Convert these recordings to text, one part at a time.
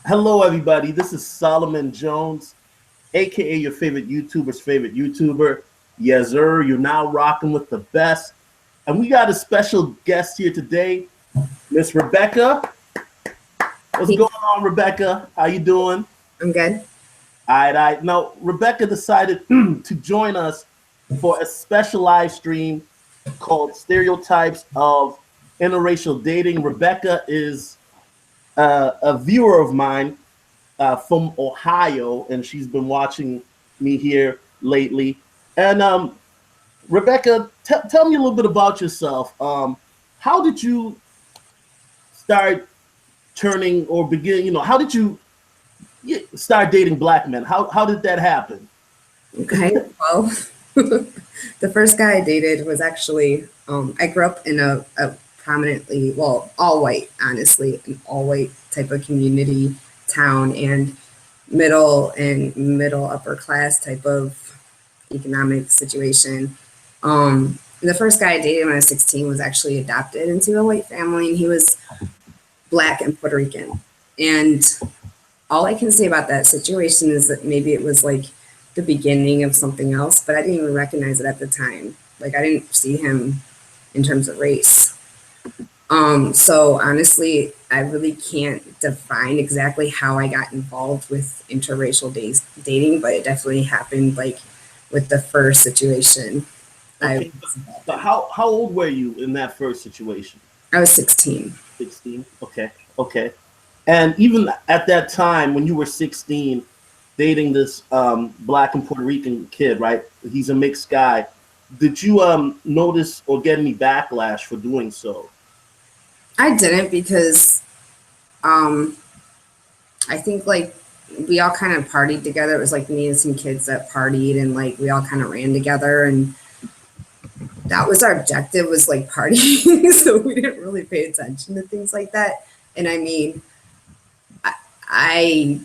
Hello, everybody. This is Solomon Jones, aka your favorite YouTuber's favorite YouTuber. Yes, sir. You're now rocking with the best, and we got a special guest here today, Miss Rebecca. What's Hey, going on, Rebecca? How you doing? I'm good. All right, all right. Now, Rebecca decided to join us for a special live stream called "Stereotypes of Interracial Dating." Rebecca is a viewer of mine from Ohio, and she's been watching me here lately. And Rebecca, tell me a little bit about yourself. How did you start turning or begin? How did you start dating black men? How did that happen? Okay. Well, the first guy I dated was actually, I grew up in a prominently, well, all white, honestly, an all white type of community town and middle upper class type of economic situation. The first guy I dated when I was 16 was actually adopted into a white family, and he was black and Puerto Rican. And all I can say about that situation is that maybe it was like the beginning of something else, but I didn't even recognize it at the time. Like I didn't see him in terms of race. So honestly, I really can't define exactly how I got involved with interracial dating, but it definitely happened like with the first situation. I Okay, was but involved in. how old were you in that first situation? I was 16. 16. Okay, okay. And even at that time, when you were 16, dating this black and Puerto Rican kid, right? He's a mixed guy. Did you notice or get any backlash for doing so? I didn't because um, I think like we all kind of partied together. It was like me and some kids that partied and like we all kind of ran together and that was our objective was like partying. So we didn't really pay attention to things like that. And I mean, I, I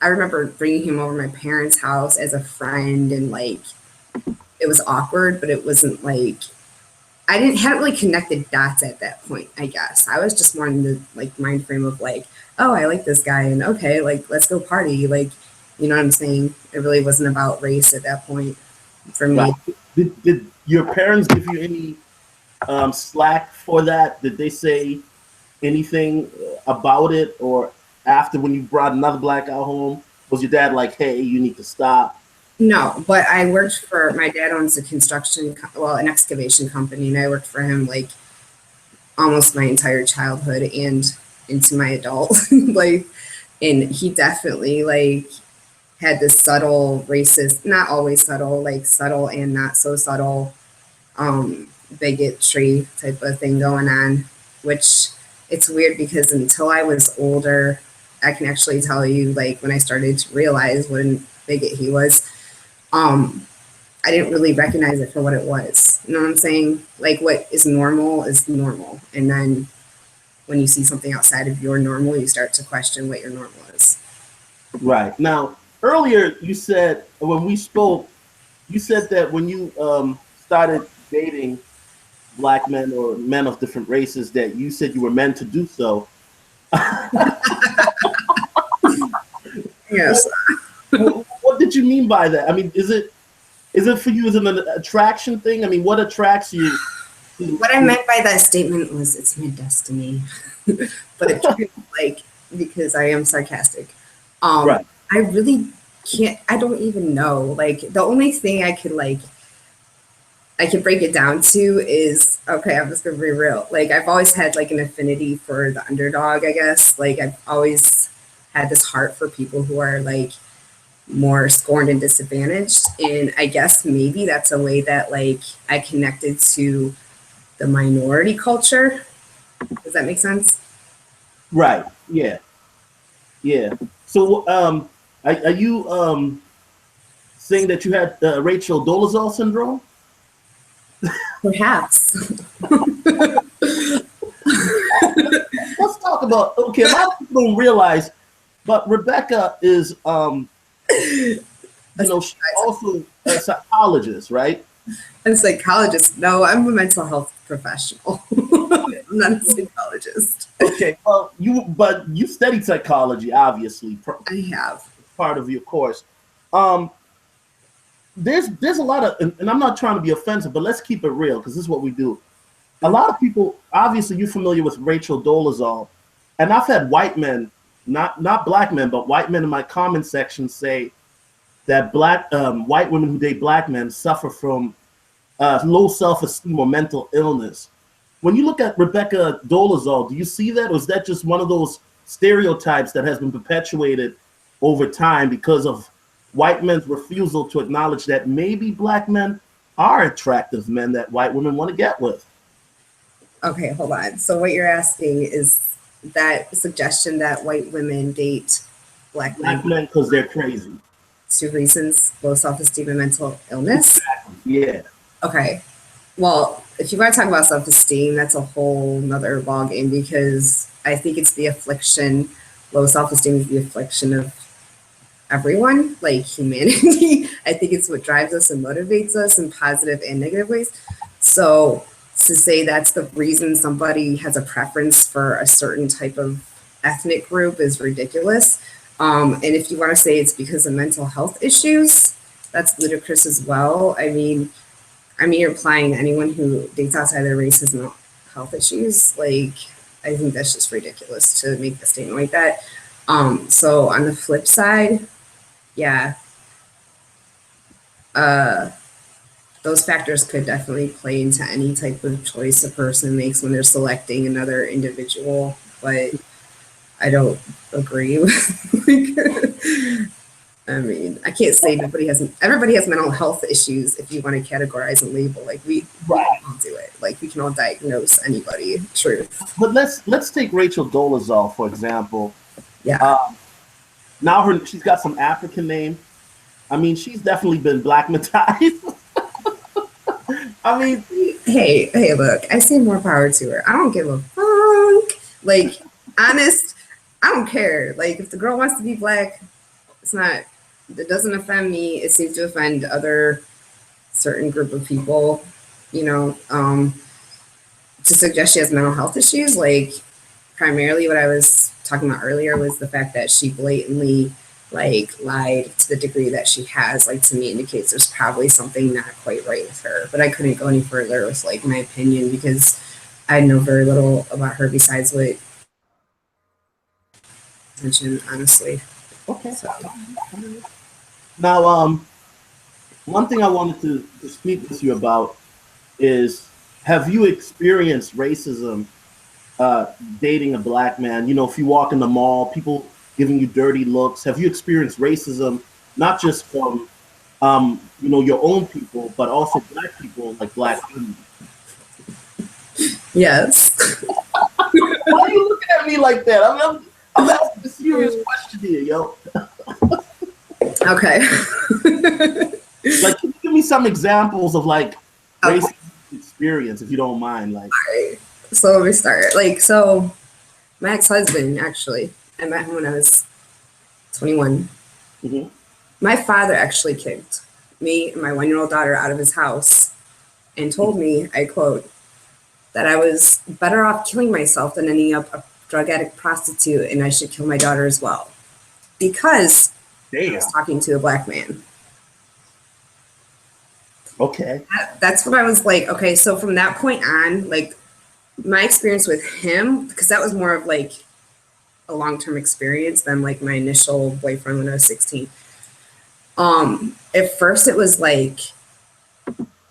I remember bringing him over to my parents' house as a friend and like it was awkward, but it wasn't like I didn't hadn't really connected dots at that point, I guess. I was just more in the like mind frame of like, oh, I like this guy and okay, like let's go party. Like, you know what I'm saying? It really wasn't about race at that point for Right. me. Did your parents give you any slack for that? Did they say anything about it, or after when you brought another black guy home, was your dad like, "Hey, you need to stop"? No, but I worked for my dad owns a well, an excavation company, and I worked for him like almost my entire childhood and into my adult life. And he definitely like had this subtle racist, not always subtle, like subtle and not so subtle bigotry type of thing going on, which it's weird because until I was older, I can actually tell you like when I started to realize what a bigot he was, um, I didn't really recognize it for what it was. You know what I'm saying? Like what is normal. And then when you see something outside of your normal, you start to question what your normal is. Right. Now, earlier you said when we spoke, you said that when you started dating black men or men of different races, that you said you were meant to do so. Yes. What did you mean by that? I mean, is it for you as an attraction thing? I mean, what attracts you What I meant by that statement was it's my destiny. But it's like because I am sarcastic. right? I really can't I don't even know. Like the only thing I could break it down to is okay, I'm just gonna be real. Like I've always had like an affinity for the underdog, I guess. Like I've always had this heart for people who are like more scorned and disadvantaged. And I guess maybe that's a way that like I connected to the minority culture. Does that make sense? Right. Yeah. Yeah. So, are you saying that you had Rachel Dolezal syndrome? Perhaps. Let's talk about. Okay, a lot of people don't realize, but Rebecca is, she's also a psychologist, right? A psychologist. No, I'm a mental health professional. I'm not a psychologist. Okay, well, you studied psychology, obviously, I have. part of your course. Um, there's a lot of, and I'm not trying to be offensive, but let's keep it real because this is what we do. A lot of people, obviously, you're familiar with Rachel Dolezal, and I've had white men, not black men, but white men in my comment section say that white women who date black men suffer from low self-esteem or mental illness. When you look at Rebecca Dolezal, do you see that, or is that just one of those stereotypes that has been perpetuated over time because of white men's refusal to acknowledge that maybe black men are attractive men that white women want to get with? Okay, hold on. So what you're asking is that suggestion that white women date black Black men men because they're crazy. 2 reasons: low self-esteem and mental illness. Yeah. Okay. Well, if you want to talk about self-esteem, that's a whole nother ballgame because I think it's the affliction. Low self-esteem is the affliction of everyone, like humanity. I think it's what drives us and motivates us in positive and negative ways. So to say that's the reason somebody has a preference for a certain type of ethnic group is ridiculous. And if you want to say it's because of mental health issues, that's ludicrous as well. I mean, you're implying anyone who dates outside their race has mental health issues. Like, I think that's just ridiculous to make a statement like that. So on the flip side, yeah, those factors could definitely play into any type of choice a person makes when they're selecting another individual, but I don't agree with, like, I mean, I can't say everybody has mental health issues if you want to categorize and label. Like, we Right. all do it. Like, we can all diagnose anybody. Truth. But let's take Rachel Dolezal, for example. Yeah. Now she's got some African name. I mean, she's definitely been blackmatized. I mean, Hey, look, I say more power to her. I don't give a fuck. Like, honest, I don't care. Like, if the girl wants to be black, it doesn't offend me. It seems to offend other certain group of people, you know. To suggest she has mental health issues, like, primarily what I was talking about earlier was the fact that she blatantly, like, lied to the degree that she has, like, to me indicates there's probably something not quite right with her. But I couldn't go any further with, like, my opinion because I know very little about her besides what I mentioned, honestly. okay. So, Now, one thing I wanted to speak with you about is, have you experienced racism dating a black man? You know, if you walk in the mall, people giving you dirty looks. Have you experienced racism, not just from, your own people, but also black people, like black women? yes. Why are you looking at me like that? I'm asking a serious question here, yo. Okay. Like, can you give me some examples of, like, racist experience, if you don't mind? Like, Right. So let me start. Like, so my ex-husband, actually, I met him when I was 21. mm-hmm. My father actually kicked me and my 1-year-old daughter out of his house and told me, I quote, that I was better off killing myself than ending up a drug addict prostitute, and I should kill my daughter as well. Because I was talking to a black man. Okay. That's what I was like, okay, so from that point on, like, my experience with him, because that was more of like a long-term experience than like my initial boyfriend when I was 16. At first it was like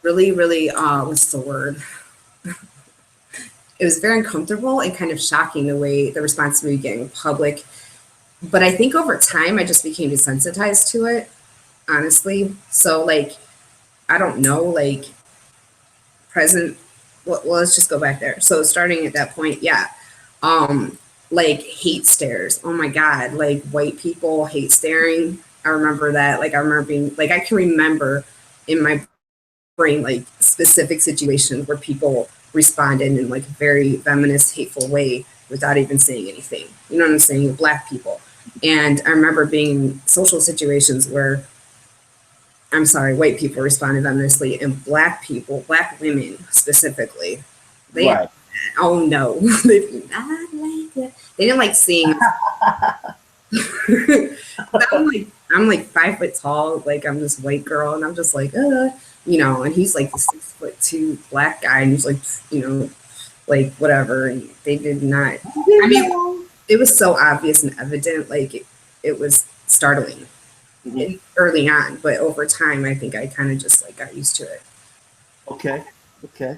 really, really, what's the word? It was very uncomfortable and kind of shocking the way the response we were getting in public. But I think over time I just became desensitized to it, honestly. So, like, I don't know, like, well, let's just go back there. So starting at that point, yeah. Like, hate stares. Oh my God, like, white people hate staring. I remember that. Like, I remember being, like, I can remember in my brain, like, specific situations where people responded in, like, a very feminist, hateful way without even saying anything. You know what I'm saying? Black people. And I remember being in social situations where, I'm sorry, white people responded feministly, and black people, black women specifically, they Right. Oh no, they do not like that. They didn't like seeing. I'm like 5 foot tall, like I'm this white girl, and I'm just like, you know, and he's like the 6'2" black guy, and he's like, you know, like whatever. And they did not. I mean, it was so obvious and evident, like it was startling early on, but over time, I think I kind of just like got used to it. Okay. Okay.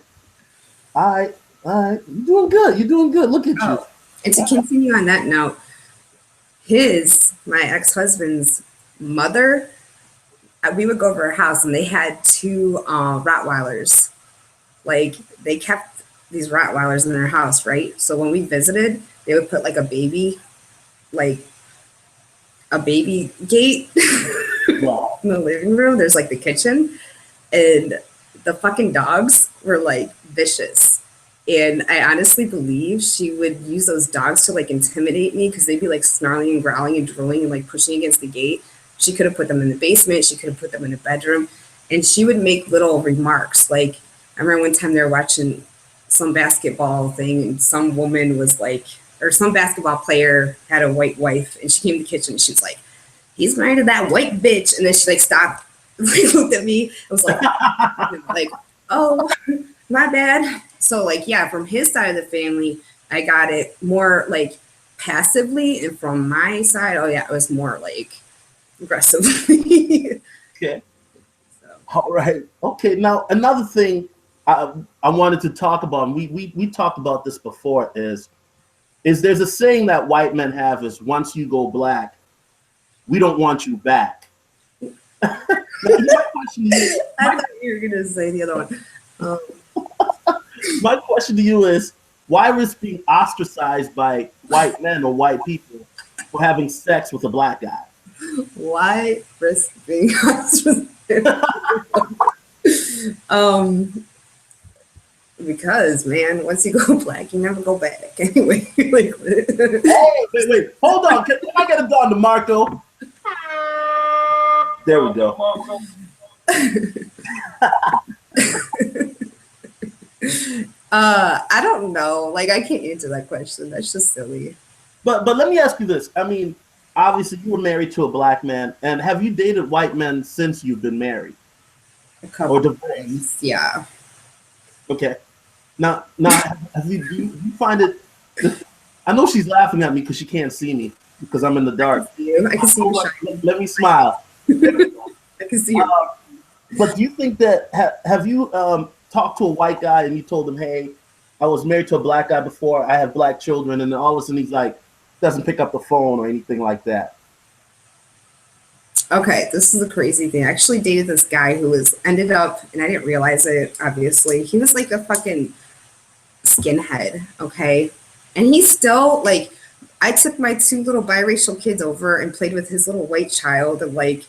All right. All right. You're doing good. You're doing good. Look at you. And to continue on that note, my ex-husband's mother, we would go over her house and they had two Rottweilers. Like they kept these Rottweilers in their house, right? So when we visited, they would put like like a baby gate Wow. in the living room. There's like the kitchen, and the fucking dogs were like vicious. And I honestly believe she would use those dogs to like intimidate me because they'd be like snarling and growling and drooling and like pushing against the gate. She could have put them in the basement. She could have put them in the bedroom. And she would make little remarks. Like, I remember one time they were watching some basketball thing and some woman was like, or some basketball player had a white wife and she came to the kitchen and she was like, he's married to that white bitch. And then she like stopped, like looked at me. I was like, like, oh, my bad. So like, yeah, from his side of the family, I got it more like passively. And from my side, oh yeah, it was more like aggressively. Okay. So. All right. Okay. Now, another thing I wanted to talk about, and we talked about this before, is there's a saying that white men have is once you go black, we don't want you back. I thought you were going to say the other one. My question to you is, why risk being ostracized by white men or white people for having sex with a black guy? Why risk being ostracized? Because man, once you go black, you never go back. Anyway, like, oh, wait, hold on. Can I get it done to Marco? There we go. I don't know. Like, I can't answer that question. That's just silly. But let me ask you this. I mean, obviously, you were married to a black man, and have you dated white men since you've been married? A couple of times, yeah. Okay. Now, do you find it? I know she's laughing at me because she can't see me because I'm in the dark. I can see you. Let me smile. I can see you. But do you think that have you talked to a white guy and you told him, hey, I was married to a black guy before, I have black children, and then all of a sudden he's like, doesn't pick up the phone or anything like that? Okay, this is a crazy thing. I actually dated this guy who ended up, and I didn't realize it, obviously. He was like a fucking skinhead, okay? And he's still, like, I took my two little biracial kids over and played with his little white child and like,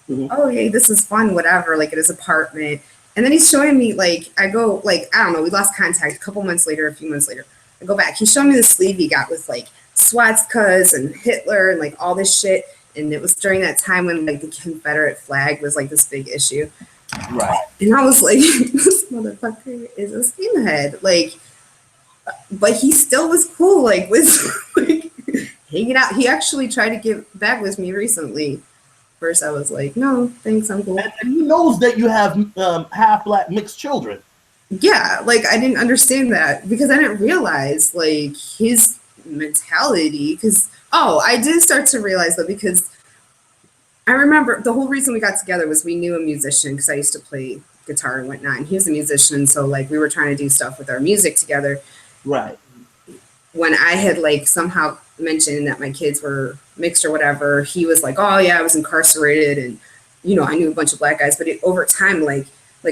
oh, yeah, this is fun, whatever, like at his apartment. And then he's showing me, like, I go, like, I don't know, we lost contact a couple months later, a few months later. I go back. He's showing me the sleeve he got with, like, swastikas and Hitler and, like, all this shit. And it was during that time when, like, the Confederate flag was, like, this big issue. Right. And I was like, this motherfucker is a skinhead. Like, but he still was cool, like, with, like, hanging out. He actually tried to get back with me recently. First, I was like, no, thanks, I'm cool. And he knows that you have half black mixed children. Yeah, like, I didn't understand that because I didn't realize, like, his mentality. Because, I did start to realize, though, because I remember the whole reason we got together was we knew a musician because I used to play guitar and whatnot. And he was a musician, so, like, we were trying to do stuff with our music together. Right. When I had, like, somehow mentioned that my kids were mixed or whatever, he was like, oh yeah, I was incarcerated and, you know, I knew a bunch of black guys. But over time, like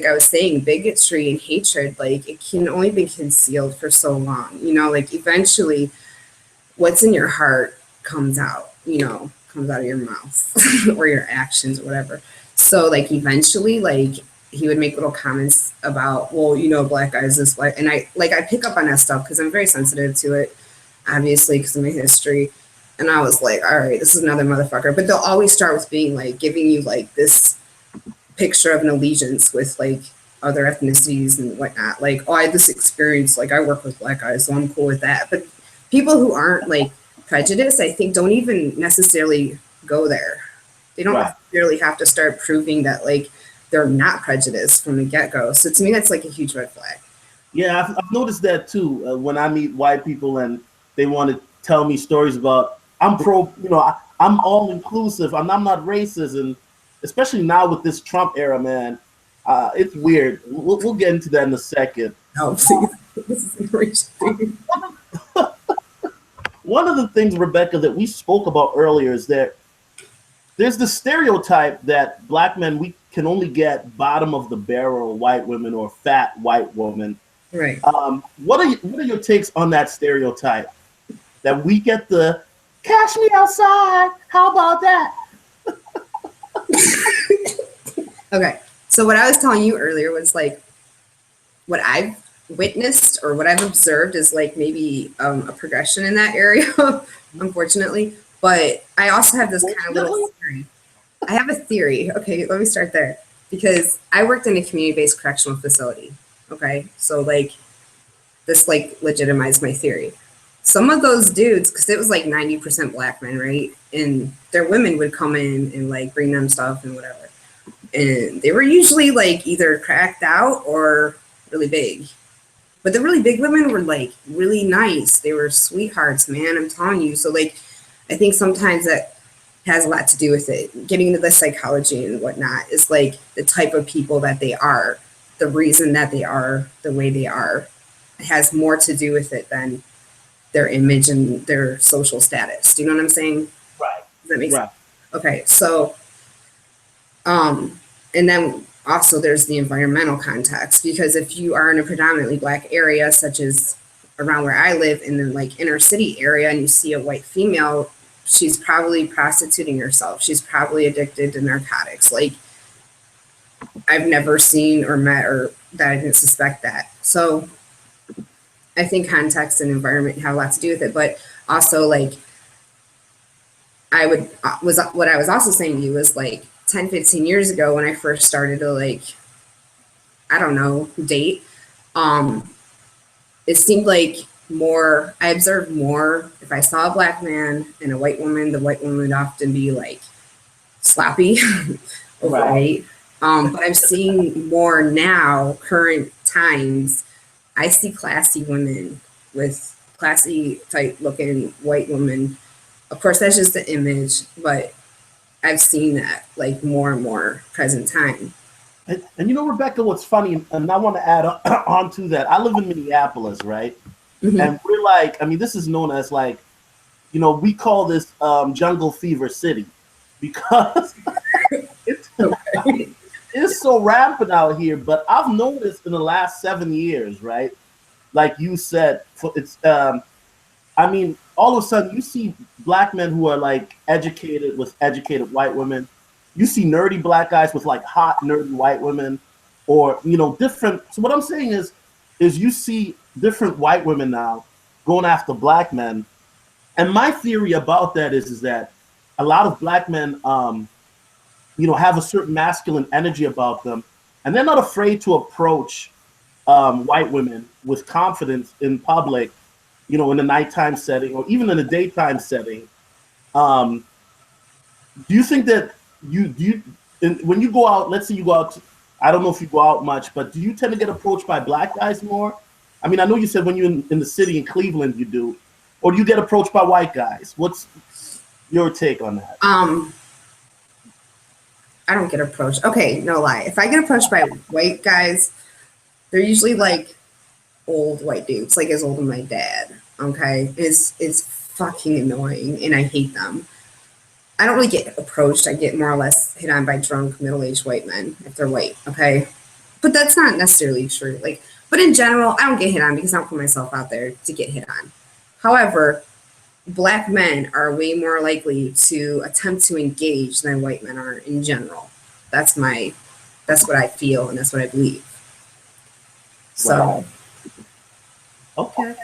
I was saying, bigotry and hatred, like, it can only be concealed for so long, you know, like, eventually what's in your heart comes out, you know, comes out of your mouth or your actions or whatever. So, like, eventually, like, he would make little comments about, well, you know, black guys this way. And I pick up on that stuff because I'm very sensitive to it, obviously, because of my history. And I was like, all right, this is another motherfucker. But they'll always start with being like, giving you like this picture of an allegiance with like other ethnicities and whatnot. Like, oh, I had this experience, like I work with black guys, so I'm cool with that. But people who aren't like prejudiced, I think, don't even necessarily go there. They don't Right. necessarily have to start proving that like they're not prejudiced from the get-go. So to me, that's like a huge red flag. Yeah, I've noticed that too. When I meet white people and they want to tell me stories about, I'm pro, I'm all inclusive. I'm not racist, and especially now with this Trump era, man, it's weird. We'll get into that in a second. No, please. This is encouraging. One of the things, Rebecca, that we spoke about earlier is that there's the stereotype that black men, we can only get bottom of the barrel white women or fat white women. Right. What are your takes on that stereotype? That we get the cash me outside. How about that? Okay. So what I was telling you earlier was like what I've witnessed or what I've observed is like maybe a progression in that area, unfortunately. But I also have this kind of little theory. I have a theory. Okay, let me start there. Because I worked in a community-based correctional facility. Okay. So like this like legitimized my theory. Some of those dudes, because it was like 90% black men, right? And their women would come in and like bring them stuff and whatever. And they were usually like either cracked out or really big. But the really big women were like really nice. They were sweethearts, man. I'm telling you. So like, I think sometimes that has a lot to do with it. Getting into the psychology and whatnot is like the type of people that they are, the reason that they are the way they are. It has more to do with it than their image and their social status. Do you know what I'm saying? Right. Does that make sense? Okay, so and then also there's the environmental context, because if you are in a predominantly black area, such as around where I live in the like inner city area, and you see a white female, she's probably prostituting herself. She's probably addicted to narcotics. Like I've never seen or met or that I didn't suspect that. So I think context and environment have a lot to do with it, but also like what I was also saying to you was like 10, 15 years ago when I first started to like, I don't know, date, it seemed like I observed more if I saw a black man and a white woman, the white woman would often be like sloppy, overweight. But I'm seeing more now, current times, I see classy women with classy type looking white women. Of course, that's just the image, but I've seen that like more and more present time. And Rebecca, what's funny, and I want to add on to that. I live in Minneapolis, right? Mm-hmm. And we're like, I mean, this is known as like, we call this Jungle Fever City because it's so rampant out here. But I've noticed in the last 7 years, right? Like you said, I mean, all of a sudden you see black men who are like educated with educated white women. You see nerdy black guys with like hot nerdy white women, or different. So what I'm saying is you see different white women now going after black men, and my theory about that is that a lot of black men, have a certain masculine energy about them, and they're not afraid to approach white women with confidence in public, in a nighttime setting or even in a daytime setting. Do you think that when you go out, let's say you go out, I don't know if you go out much, but do you tend to get approached by black guys more? I mean, I know you said when you're in the city in Cleveland you do, or do you get approached by white guys? What's your take on that? I don't get approached. Okay, no lie. If I get approached by white guys, they're usually like old white dudes, like as old as my dad. Okay, it's fucking annoying, and I hate them. I don't really get approached. I get more or less hit on by drunk middle-aged white men if they're white. Okay, but that's not necessarily true. Like, but in general, I don't get hit on because I don't put myself out there to get hit on. However, black men are way more likely to attempt to engage than white men are in general. That's what I feel, and that's what I believe. So. Wow. Okay.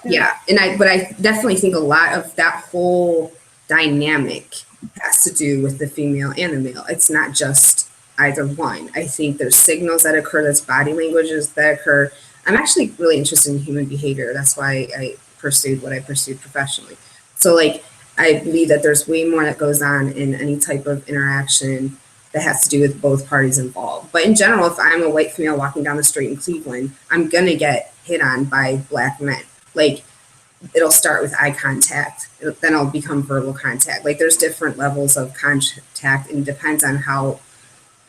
Yeah, but I definitely think a lot of that whole dynamic has to do with the female and the male. It's not just either one. I think there's signals that occur, there's body languages that occur. I'm actually really interested in human behavior. That's why I pursued what I pursued professionally. So like I believe that there's way more that goes on in any type of interaction that has to do with both parties involved. But in general, if I'm a white female walking down the street in Cleveland, I'm gonna get hit on by black men. Like it'll start with eye contact, then it'll become verbal contact. Like there's different levels of contact, and it depends on how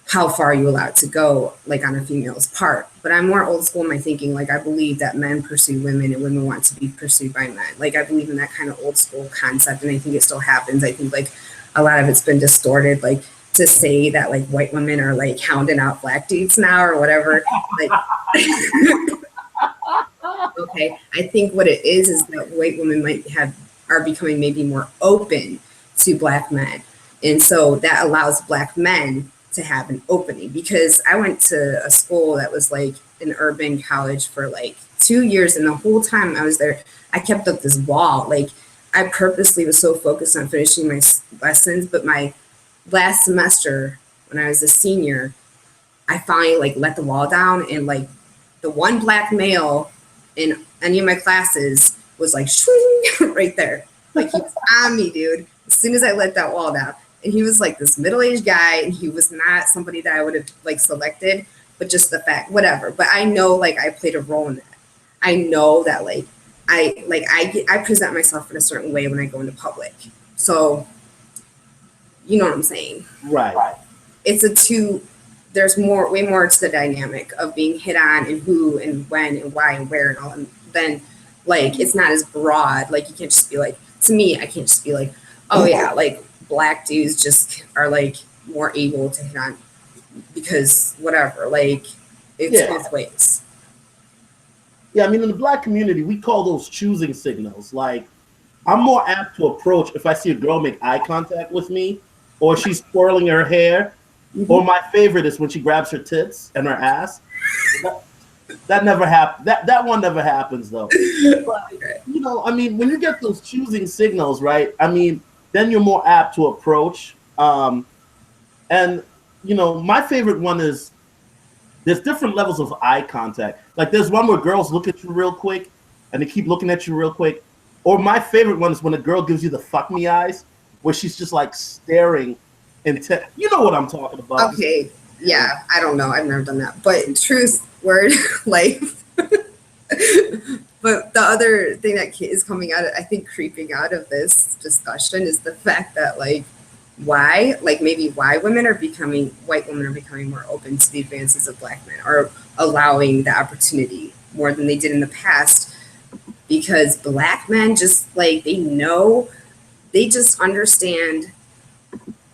far you allow it to go, like on a female's part. But I'm more old school in my thinking. Like I believe that men pursue women and women want to be pursued by men. Like I believe in that kind of old school concept, and I think it still happens. I think like a lot of it's been distorted, like to say that like white women are like hounding out black dudes now or whatever. Like okay, I think what it is that white women are becoming maybe more open to black men. And so that allows black men to have an opening, because I went to a school that was like an urban college for like 2 years, and the whole time I was there, I kept up this wall. Like I purposely was so focused on finishing my lessons, but my last semester when I was a senior, I finally like let the wall down, and like the one black male in any of my classes was like shwing, right there. Like he was on me, dude, as soon as I let that wall down. And he was like this middle-aged guy, and he was not somebody that I would have like selected, but just the fact, whatever. But I know like I played a role in that. I know that I present myself in a certain way when I go into public. So you know what I'm saying? Right. It's there's way more to the dynamic of being hit on and who and when and why and where and all. And then like it's not as broad. Like you can't just be like, to me, I can't just be like, oh yeah, like black dudes just are like more able to hit on because whatever. Like it's both ways. Yeah, I mean in the black community, we call those choosing signals. Like I'm more apt to approach if I see a girl make eye contact with me, or she's twirling her hair. Mm-hmm. Or my favorite is when she grabs her tits and her ass. That never happened. That one never happens though. But, you know, I mean, when you get those choosing signals, right? I mean, then you're more apt to approach. And you know, my favorite one is there's different levels of eye contact. Like there's one where girls look at you real quick and they keep looking at you real quick. Or my favorite one is when a girl gives you the fuck me eyes, where she's just like staring. You know what I'm talking about. Okay, yeah, I don't know. I've never done that. But truth, word, life. But the other thing that is coming out, I think creeping out of this discussion is the fact that like maybe white women are becoming more open to the advances of black men, or allowing the opportunity more than they did in the past, because black men just like they just understand.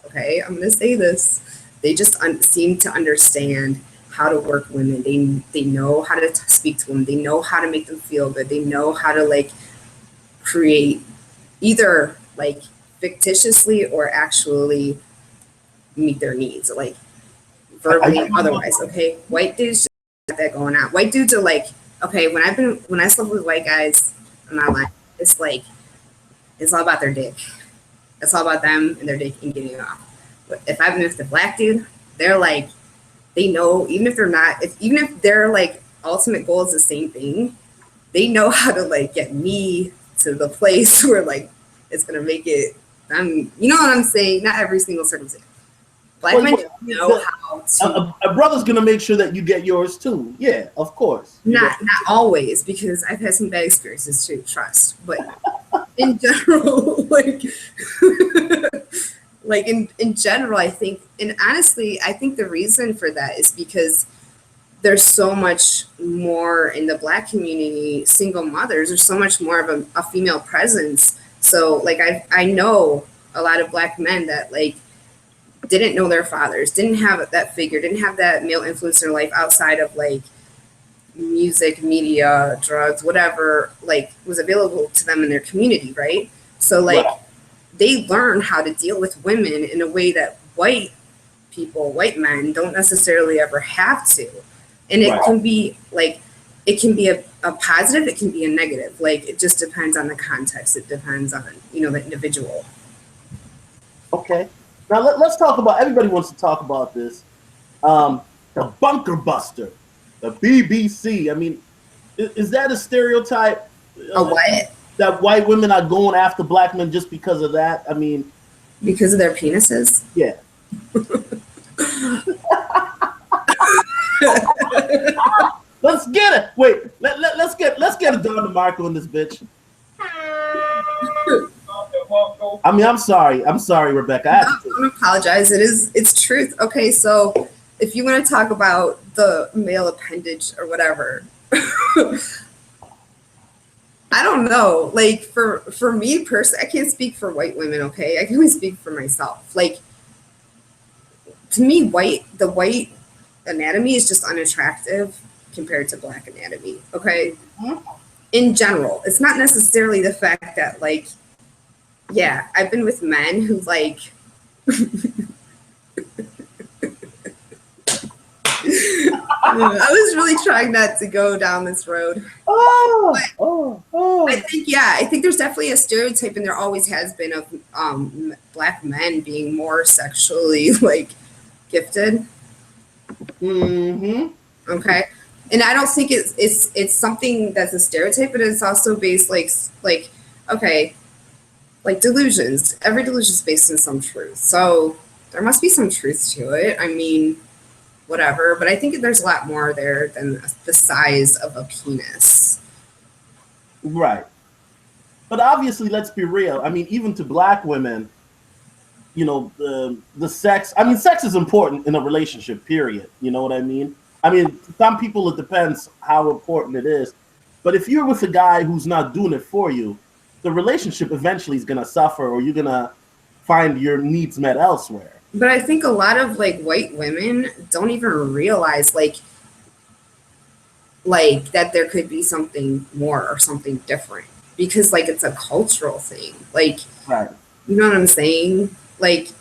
Okay, I'm gonna say this. They just seem to understand how to work women. They know how to speak to them. They know how to make them feel good. They know how to like create either like fictitiously or actually meet their needs, like verbally and otherwise. Okay, white dudes just got that going on. White dudes are like, okay, when I slept with white guys, I'm not lying. It's like it's all about their dick. It's all about them and their dick and getting it off. But if I've been with a black dude, they're like, they know, even if their like ultimate goal is the same thing, they know how to like get me to the place where like it's gonna make it. You know what I'm saying? Not every single circumstance. Black men know how to. A brother's gonna make sure that you get yours too. Yeah, of course. Not always, because I've had some bad experiences too. Trust, but in general, like in general, I think, and honestly, I think the reason for that is because there's so much more in the black community. Single mothers, there's so much more of a female presence. So like I know a lot of black men that like didn't know their fathers, didn't have that figure, didn't have that male influence in their life outside of like music, media, drugs, whatever like was available to them in their community, right? So like they learn how to deal with women in a way that white men don't necessarily ever have to. And it can be like, it can be a positive, it can be a negative. Like it just depends on the context. It depends on, the individual. Okay. Now let's talk about, everybody wants to talk about this. The bunker buster, the BBC. I mean, is that a stereotype? A what? That white women are going after black men just because of that? I mean, Because of their penises? yeah. Let's get it. Wait, let's get a Don DeMarco in this bitch. I mean, I'm sorry, Rebecca. I don't apologize. It's truth. Okay, so if you want to talk about the male appendage or whatever, I don't know. Like for me personally, I can't speak for white women. Okay, I can only speak for myself. Like to me, the white anatomy is just unattractive compared to black anatomy. Okay, in general, it's not necessarily the fact that like, yeah, I've been with men who like. I was really trying not to go down this road. I think there's definitely a stereotype, and there always has been, of black men being more sexually like gifted. Mm-hmm. Okay, and I don't think it's something that's a stereotype, but it's also based like okay, like delusions. Every delusion is based on some truth, so there must be some truth to it. I mean, whatever, but I think there's a lot more there than the size of a penis. Right. But obviously, let's be real. I mean, even to black women, you know, the sex. I mean, sex is important in a relationship. Period. You know what I mean? I mean, some people it depends how important it is. But if you're with a guy who's not doing it for you, the relationship eventually is gonna suffer, or you're gonna find your needs met elsewhere. But I think a lot of like white women don't even realize like that there could be something more or something different, because like it's a cultural thing. Like, right. You know what I'm saying? Like,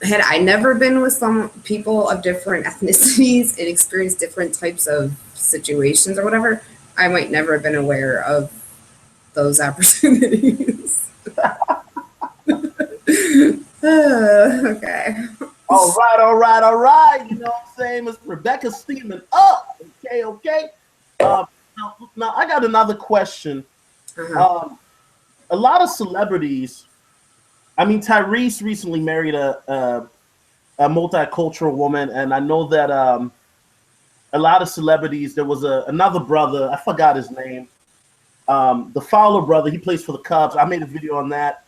had I never been with some people of different ethnicities and experienced different types of situations or whatever, I might never have been aware of those opportunities. Okay. All right. You know what I'm saying? Miss Rebecca steaming up. Okay. Now I got another question. Uh-huh. A lot of celebrities. I mean, Tyrese recently married a multicultural woman, and I know that a lot of celebrities. There was another brother. I forgot his name. The Fowler brother. He plays for the Cubs. I made a video on that.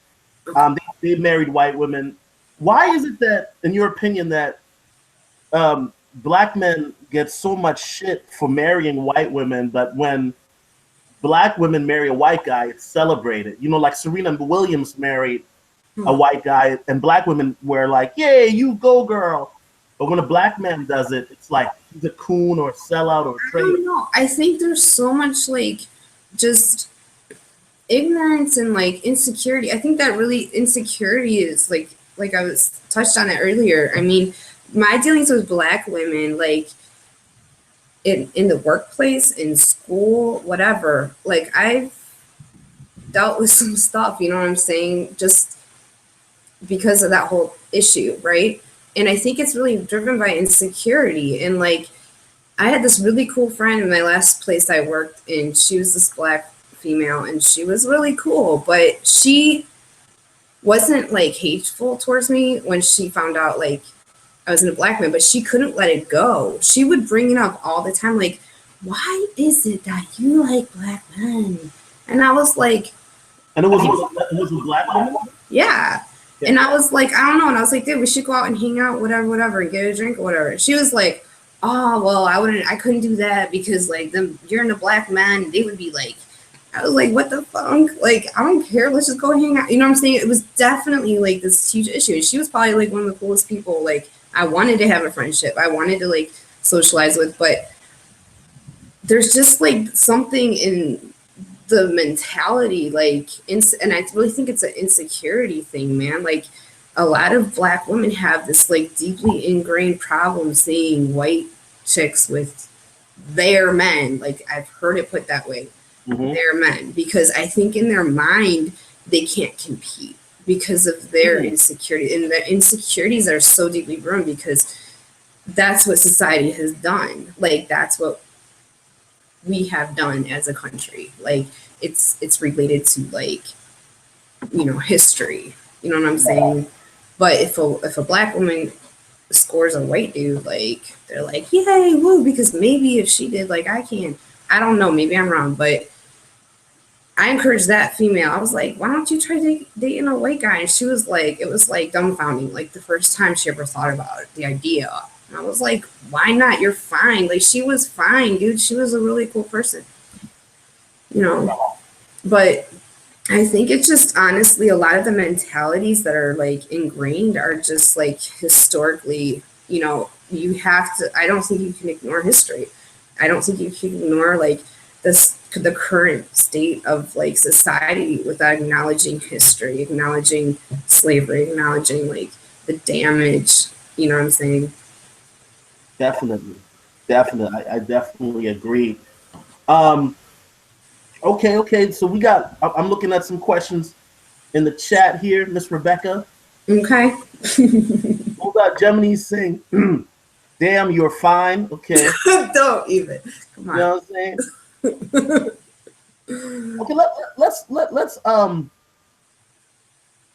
They married white women. Why is it that, in your opinion, that black men get so much shit for marrying white women, but when black women marry a white guy, it's celebrated? You know, like Serena Williams married a white guy, and black women were like, "Yay, you go, girl!" But when a black man does it, it's like he's a coon or a sellout or a traitor. I don't know. I think there's so much like just ignorance and like insecurity. I think that really insecurity is like I was touched on it earlier. I mean, my dealings with black women, like in the workplace, in school, whatever, like I've dealt with some stuff, you know what I'm saying? Just because of that whole issue, right? And I think it's really driven by insecurity. And like, I had this really cool friend in my last place I worked in. She was this black female, and she was really cool, but she wasn't like hateful towards me when she found out like I was in a black man, but she couldn't let it go. She would bring it up all the time, like, why is it that you like black men? And I was like, and it was a black woman? Yeah. And I was like, I don't know. And I was like, dude, we should go out and hang out, whatever, and get a drink or whatever. She was like, oh, well, I couldn't do that because like you're in a black man. They would be like, I was like, what the fuck? Like, I don't care. Let's just go hang out. You know what I'm saying? It was definitely like this huge issue. And she was probably like one of the coolest people. Like, I wanted to have a friendship. I wanted to like socialize with, but there's just like something in the mentality, like, and I really think it's an insecurity thing, man. Like, a lot of black women have this like deeply ingrained problem seeing white chicks with their men. Like, I've heard it put that way. Mm-hmm. Their men, because I think in their mind they can't compete because of their insecurity, and their insecurities are so deeply rooted because that's what society has done. Like that's what we have done as a country. Like it's related to like, you know, history. You know what I'm saying? But if a black woman scores a white dude, like they're like, yay, woo, because maybe if she did, like I can. I don't know, maybe I'm wrong, but I encouraged that female. I was like, why don't you try dating a white guy? And she was like, it was like dumbfounding, like the first time she ever thought about it, the idea. And I was like, why not? You're fine. Like she was fine, dude. She was a really cool person, you know. But I think it's just honestly a lot of the mentalities that are like ingrained are just like historically, you know, you have to, I don't think you can ignore history. I don't think you can ignore like the current state of like society without acknowledging history, acknowledging slavery, acknowledging like the damage, you know what I'm saying? Definitely, definitely. I definitely agree. Um, okay. So we got. I'm looking at some questions in the chat here, Miss Rebecca. Okay. We got Gemini saying, "Damn, you're fine." Okay, Don't even. Come you on. know what I'm saying? Okay, let's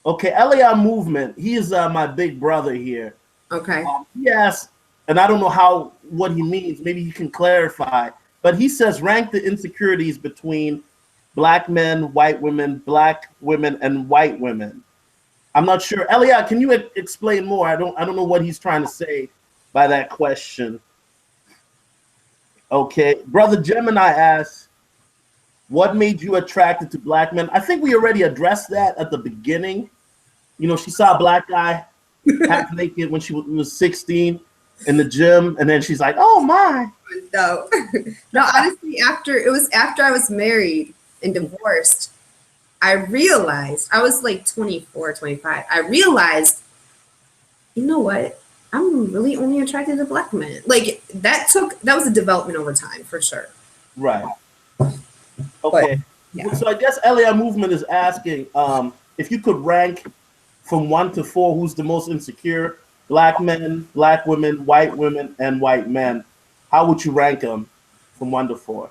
Okay, LAI movement. He is my big brother here. Okay. He asked, and I don't know what he means. Maybe you can clarify. But he says rank the insecurities between black men, white women, black women, and white women. I'm not sure. Elia, can you explain more? I don't know what he's trying to say by that question. Okay, brother Gemini asks, what made you attracted to black men? I think we already addressed that at the beginning. You know, she saw a black guy half naked when she was 16 in the gym, and then she's like, "Oh my!" No, no. Honestly, after I was married and divorced, I realized I was like 24, 25. I realized, you know what? I'm really only attracted to black men. Like that was a development over time for sure. Right. But Okay. yeah. So I guess LA Movement is asking if you could rank from 1 to 4 who's the most insecure: black men, black women, and white men. How would you rank them from 1 to 4?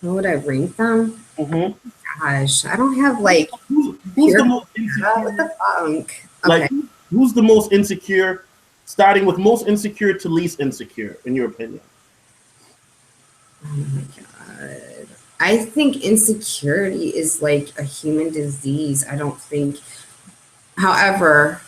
How would I rank them? Mm-hmm. Gosh, I don't have like Who's the pure most what the insecure? funk. Like, Okay. who's the most insecure? Starting with most insecure to least insecure, in your opinion. Oh my god. I think insecurity is like a human disease. I don't think, however,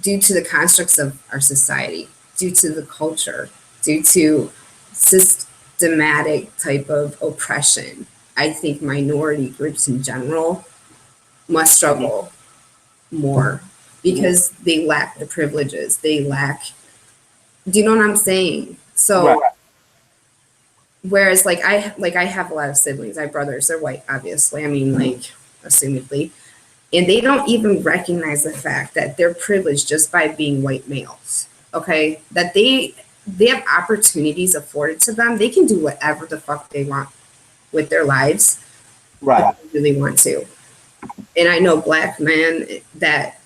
due to the constructs of our society, due to the culture, due to systematic type of oppression, I think minority groups in general must struggle more because they lack the privileges. They lack, do you know what I'm saying? Right. So whereas like I have a lot of siblings, I have brothers, they're white, obviously. I mean, like, assumedly. And they don't even recognize the fact that they're privileged just by being white males. Okay, that they have opportunities afforded to them. They can do whatever the fuck they want with their lives Right. if they really want to. And I know black men that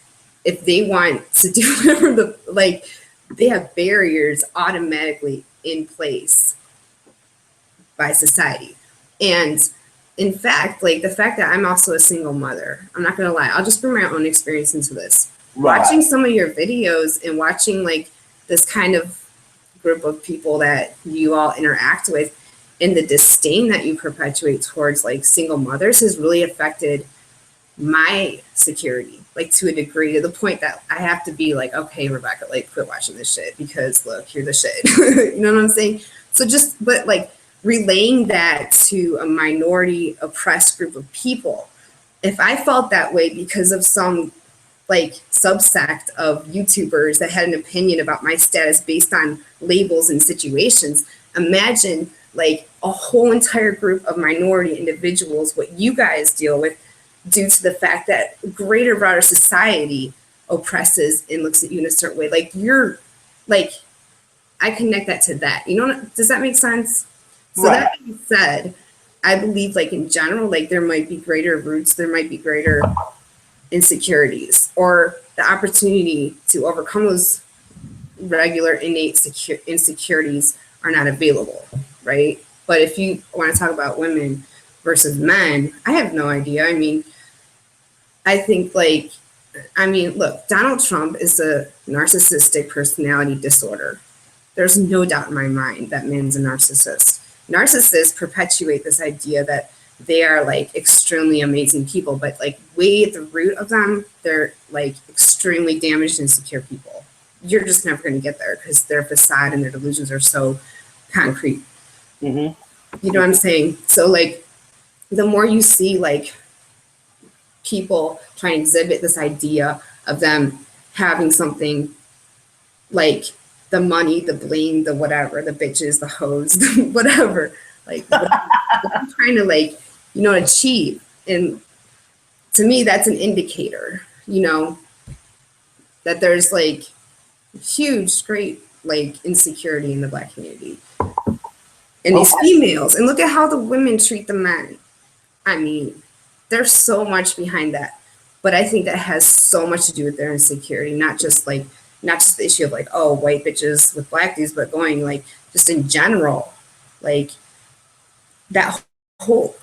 if they want to do whatever they have barriers automatically in place by society. And in fact, like the fact that I'm also a single mother, I'm not gonna lie, I'll just bring my own experience into this. Right. Watching some of your videos and watching like this kind of group of people that you all interact with and the disdain that you perpetuate towards like single mothers has really affected my security, like to a degree, to the point that I have to be like, okay, Rebecca, like quit watching this shit because look, you're the shit. You know what I'm saying? So just, but like relaying that to a minority oppressed group of people, if I felt that way because of some like subsect of YouTubers that had an opinion about my status based on labels and situations, imagine like a whole entire group of minority individuals, what you guys deal with due to the fact that greater broader society oppresses and looks at you in a certain way. Like you're like, I connect that to that. You know, does that make sense? So Right. that being said, I believe like in general, like there might be greater roots, there might be greater insecurities or the opportunity to overcome those regular innate insecurities are not available, right? But if you want to talk about women versus men, I have no idea. I mean, I think like, I mean, look, Donald Trump is a narcissistic personality disorder. There's no doubt in my mind that man's a narcissist. Narcissists perpetuate this idea that they are like extremely amazing people, but like way at the root of them, they're like extremely damaged, insecure people. You're just never going to get there because their facade and their delusions are so concrete. Mm-hmm. You know what I'm saying? So like, the more you see like people trying to exhibit this idea of them having something like the money, the bling, the whatever, the bitches, the hoes, the whatever, like what I'm trying to like, you know, achieve. And to me, that's an indicator, you know, that there's like huge, great like insecurity in the Black community. And these females, and look at how the women treat the men. I mean, there's so much behind that. But I think that has so much to do with their insecurity, not just the issue of like, oh, white bitches with Black dudes, but going like just in general, like that whole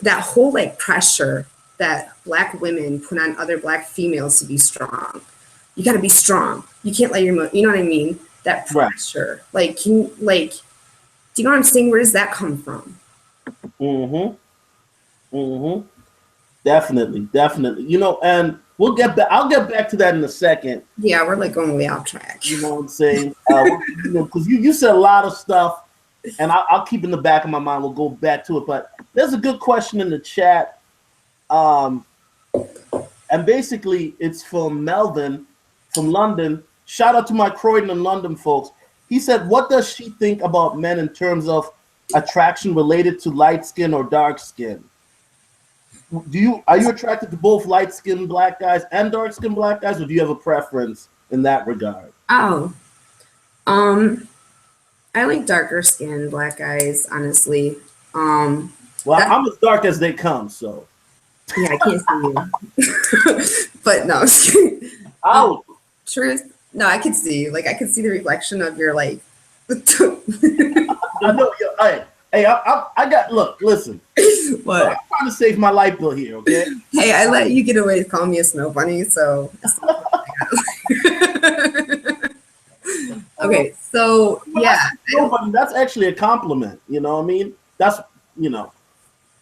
like pressure that Black women put on other Black females to be strong. You got to be strong. You can't let your, you know what I mean? That pressure, right. Like, can like, do you know what I'm saying? Where does that come from? Mm-hmm. Mm-hmm. Definitely. You know, and we'll get back. I'll get back to that in a second. Yeah, we're like going way off track. You know what I'm saying? You know, because you said a lot of stuff, and I'll keep in the back of my mind. We'll go back to it. But there's a good question in the chat, and basically it's from Melvin from London. Shout out to my Croydon and London folks. He said, "What does she think about men in terms of attraction related to light skin or dark skin? Are you attracted to both light-skinned Black guys and dark-skinned Black guys, or do you have a preference in that regard?" Oh, I like darker skinned Black guys, honestly. Well, I'm as dark as they come, so. Yeah, I can't see you. But no, truth. No, I can see you. Like, I can see the reflection of your like. I know. Hey, I got. Look, listen. What? I'm trying to save my light bill here, okay? Hey, I let you get away with calling me a snow bunny, so. Okay, so yeah. Snow bunny, that's actually a compliment. You know what I mean? That's, you know,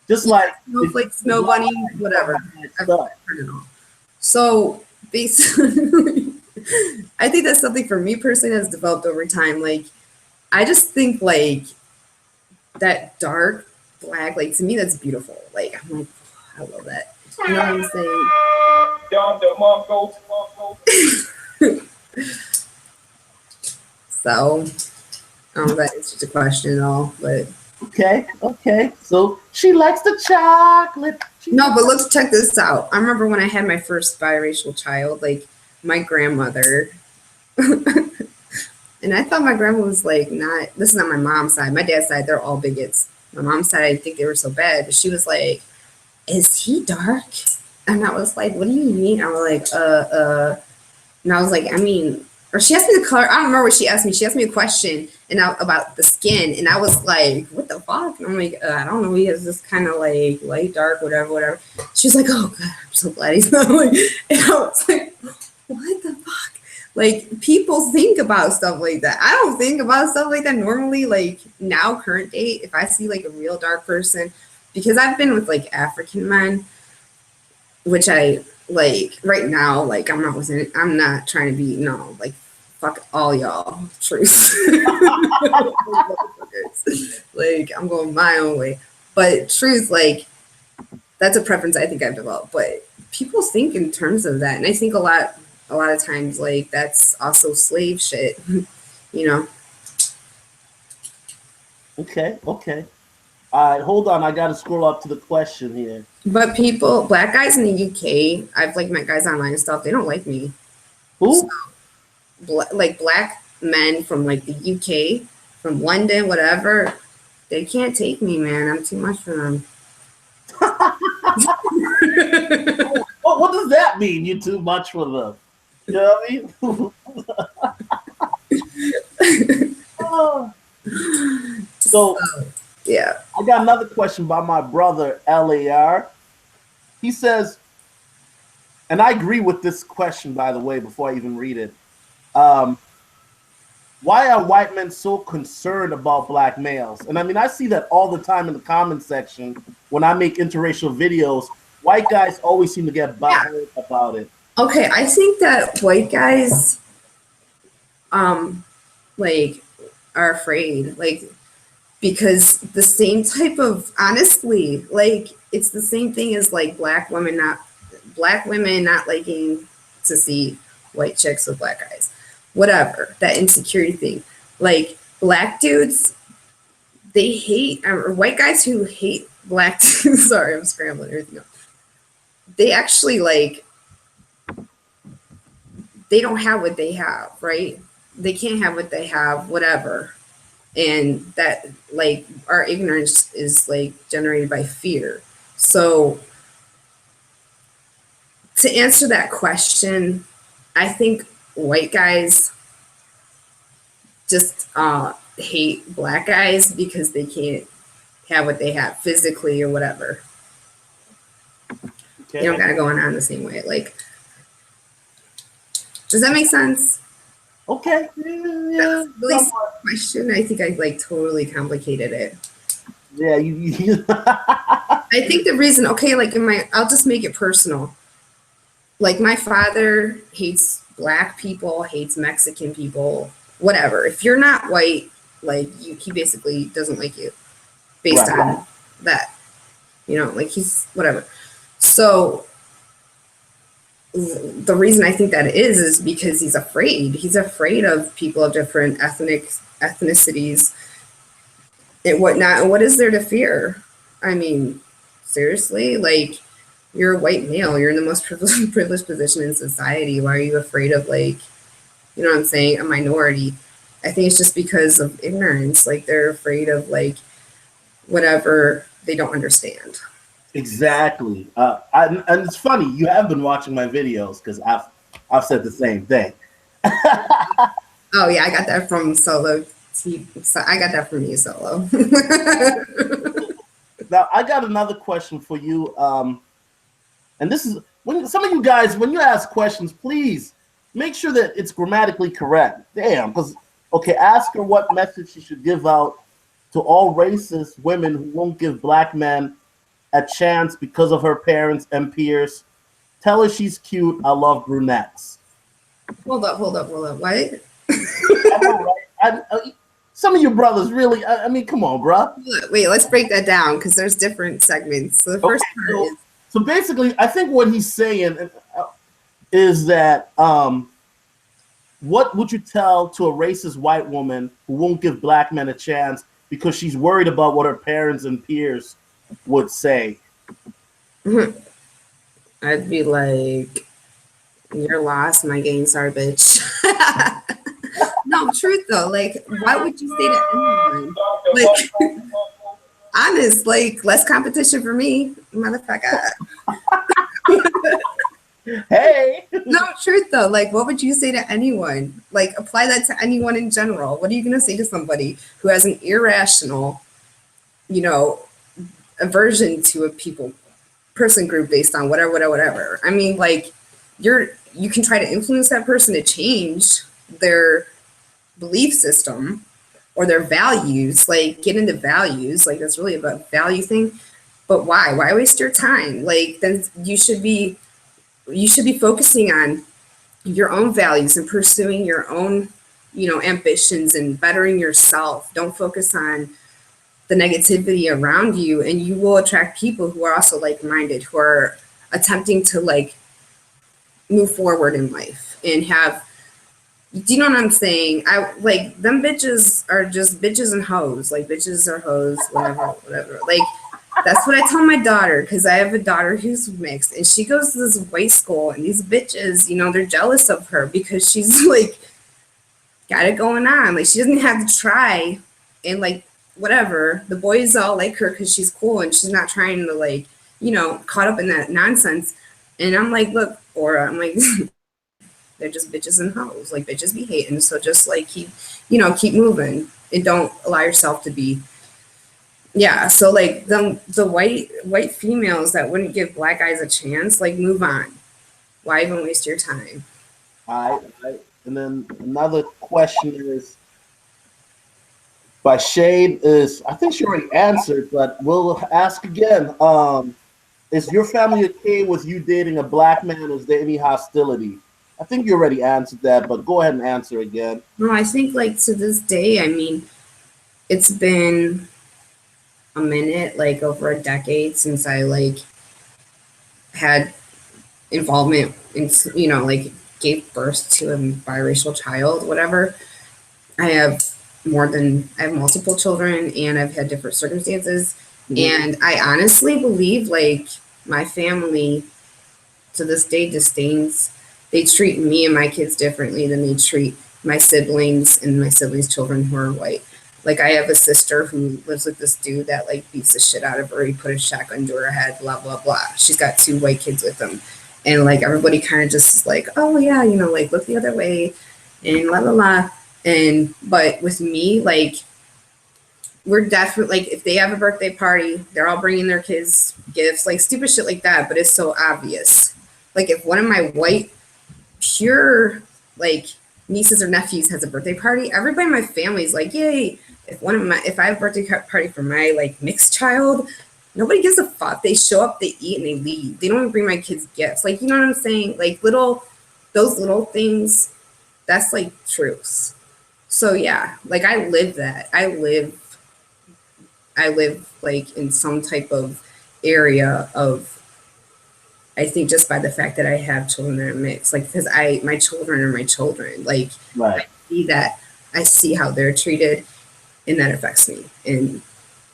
just like snowflake, snow bunny, whatever. I've heard it all. So basically, I think that's something for me personally that's developed over time. Like, I just think like that dark Black, like to me, that's beautiful. Like, I'm like, I love that. You know what I'm saying? So, I don't know if that answers the question at all, but. Okay. So she likes the chocolate. No, but let's check this out. I remember when I had my first biracial child, like my grandmother, and I thought my grandma was like this is not my mom's side. My dad's side, they're all bigots. My mom's side, I think they were so bad. But she was like, "Is he dark?" And I was like, "What do you mean?" I was like, and I was like, I mean, or she asked me the color. I don't remember what she asked me. She asked me a question about the skin, and I was like, "What the fuck?" And I'm like, "I don't know. He has this kind of like light, dark, whatever." She was like, "Oh God, I'm so glad he's not like." And I was like, "What the fuck?" Like, people think about stuff like that. I don't think about stuff like that normally. Like now, current date, if I see like a real dark person, because I've been with like African men, which I like right now. Like I'm not trying to be like. Fuck all y'all, truth. Like, I'm going my own way. But truth, like, that's a preference I think I've developed. But people think in terms of that. And I think a lot of times, like, that's also slave shit, you know? Okay. All right, hold on. I got to scroll up to the question here. But Black guys in the UK, I've, like, met guys online and stuff. They don't like me. Who? So, like Black men from like the UK, from London, whatever, they can't take me, man. I'm too much for them. What does that mean? You're too much for them? You know what I mean? Oh. So, So yeah. I got another question by my brother LAR. He says, and I agree with this question, by the way, before I even read it. Um, why are white men so concerned about black males? And I mean, I see that all the time in the comment section when I make interracial videos. White guys always seem to get Yeah. butthurt about it. Okay, I think that white guys, like, are afraid, like, because the same type of, honestly, like, it's the same thing as like black women not liking to see white chicks with black eyes, whatever, that insecurity thing. Like, black dudes, they hate, or white guys who hate black dudes, sorry, I'm scrambling everything up. They actually, like, they don't have what they have, right? They can't have what they have, whatever. And that, like, our ignorance is like generated by fear. So to answer that question, I think white guys just hate black guys because they can't have what they have physically or whatever. Okay. You don't gotta go on the same way. Like, does that make sense? Okay. That's Yeah. really simple question. I think I like totally complicated it. Yeah. You I think the reason, okay, like I'll just make it personal. Like, my father hates black people, hates Mexican people, whatever. If you're not white, like, he basically doesn't like you based right. on that. Like, he's whatever. So the reason I think that is because he's afraid. He's afraid of people of different ethnicities and whatnot. And what is there to fear? I mean, seriously, like, you're a white male. You're in the most privileged position in society. Why are you afraid of, like, you know what I'm saying, a minority? I think it's just because of ignorance. Like, they're afraid of, like, whatever they don't understand. Exactly. And it's funny. You have been watching my videos because I've said the same thing. Oh yeah, I got that from Solo. I got that from you, Solo. Now I got another question for you. And this is when some of you guys, when you ask questions, please make sure that it's grammatically correct. Damn, because okay, ask her what message she should give out to all racist women who won't give black men a chance because of her parents and peers. Tell her she's cute. I love brunettes. Hold up. What? I know, right? Some of you brothers really. I mean, come on, bro. Wait, let's break that down because there's different segments. So the first Okay, part is, so basically, I think what he's saying is that what would you tell to a racist white woman who won't give black men a chance because she's worried about what her parents and peers would say? I'd be like, "You're lost, my gang star, bitch." No, truth though. Like, why would you say to anyone? Like, honest, like, less competition for me, motherfucker. Hey, No, truth though. Like, what would you say to anyone? Like, apply that to anyone in general. What are you gonna say to somebody who has an irrational, you know, aversion to a person group based on whatever? I mean, like, you can try to influence that person to change their belief system or their values, like, get into values, like, that's really about value thing. But why waste your time? Like, then you should be focusing on your own values and pursuing your own, ambitions and bettering yourself. Don't focus on the negativity around you, and you will attract people who are also like-minded, who are attempting to, like, move forward in life and have. Do you know what I'm saying? I like them bitches are just bitches and hoes. Like, bitches are hoes, whatever. Like, that's what I tell my daughter, because I have a daughter who's mixed and she goes to this white school, and these bitches, they're jealous of her because she's like got it going on. Like, she doesn't have to try, and like whatever. The boys all like her because she's cool and she's not trying to, like, caught up in that nonsense. And I'm like, look, Aura, I'm like, They're just bitches and hoes. Like bitches be hating. So just like keep moving and don't allow yourself to be. Yeah. So like the white females that wouldn't give black guys a chance, like move on. Why even waste your time? And then another question is by Shade is I think she already answered, but we'll ask again. Is your family okay with you dating a black man? Is there any hostility? I think you already answered that, but go ahead and answer again. No, I think like to this day, I mean, it's been a minute, like over a decade since I like had involvement in, like gave birth to a biracial child, whatever. I have multiple children and I've had different circumstances. Mm-hmm. And I honestly believe like my family to this day disdains, they treat me and my kids differently than they treat my siblings and my siblings' children who are white. Like I have a sister who lives with this dude that like beats the shit out of her. He put a shotgun to her head, blah, blah, blah. She's got 2 white kids with him. And like everybody kind of just like, oh yeah, like look the other way and la la la. But with me, like we're definitely like if they have a birthday party, they're all bringing their kids gifts, like stupid shit like that. But it's so obvious. Like if one of my white pure like nieces or nephews has a birthday party, everybody in my family is like, yay. If I have a birthday party for my like mixed child, nobody gives a fuck. They show up, they eat, and they leave. They don't even bring my kids gifts. Like, you know what I'm saying? Like those little things, that's like truths. So yeah, like I live that. I live like in some type of area of, I think just by the fact that I have children that are mixed, like because my children are my children. Like right. I see how they're treated, and that affects me. And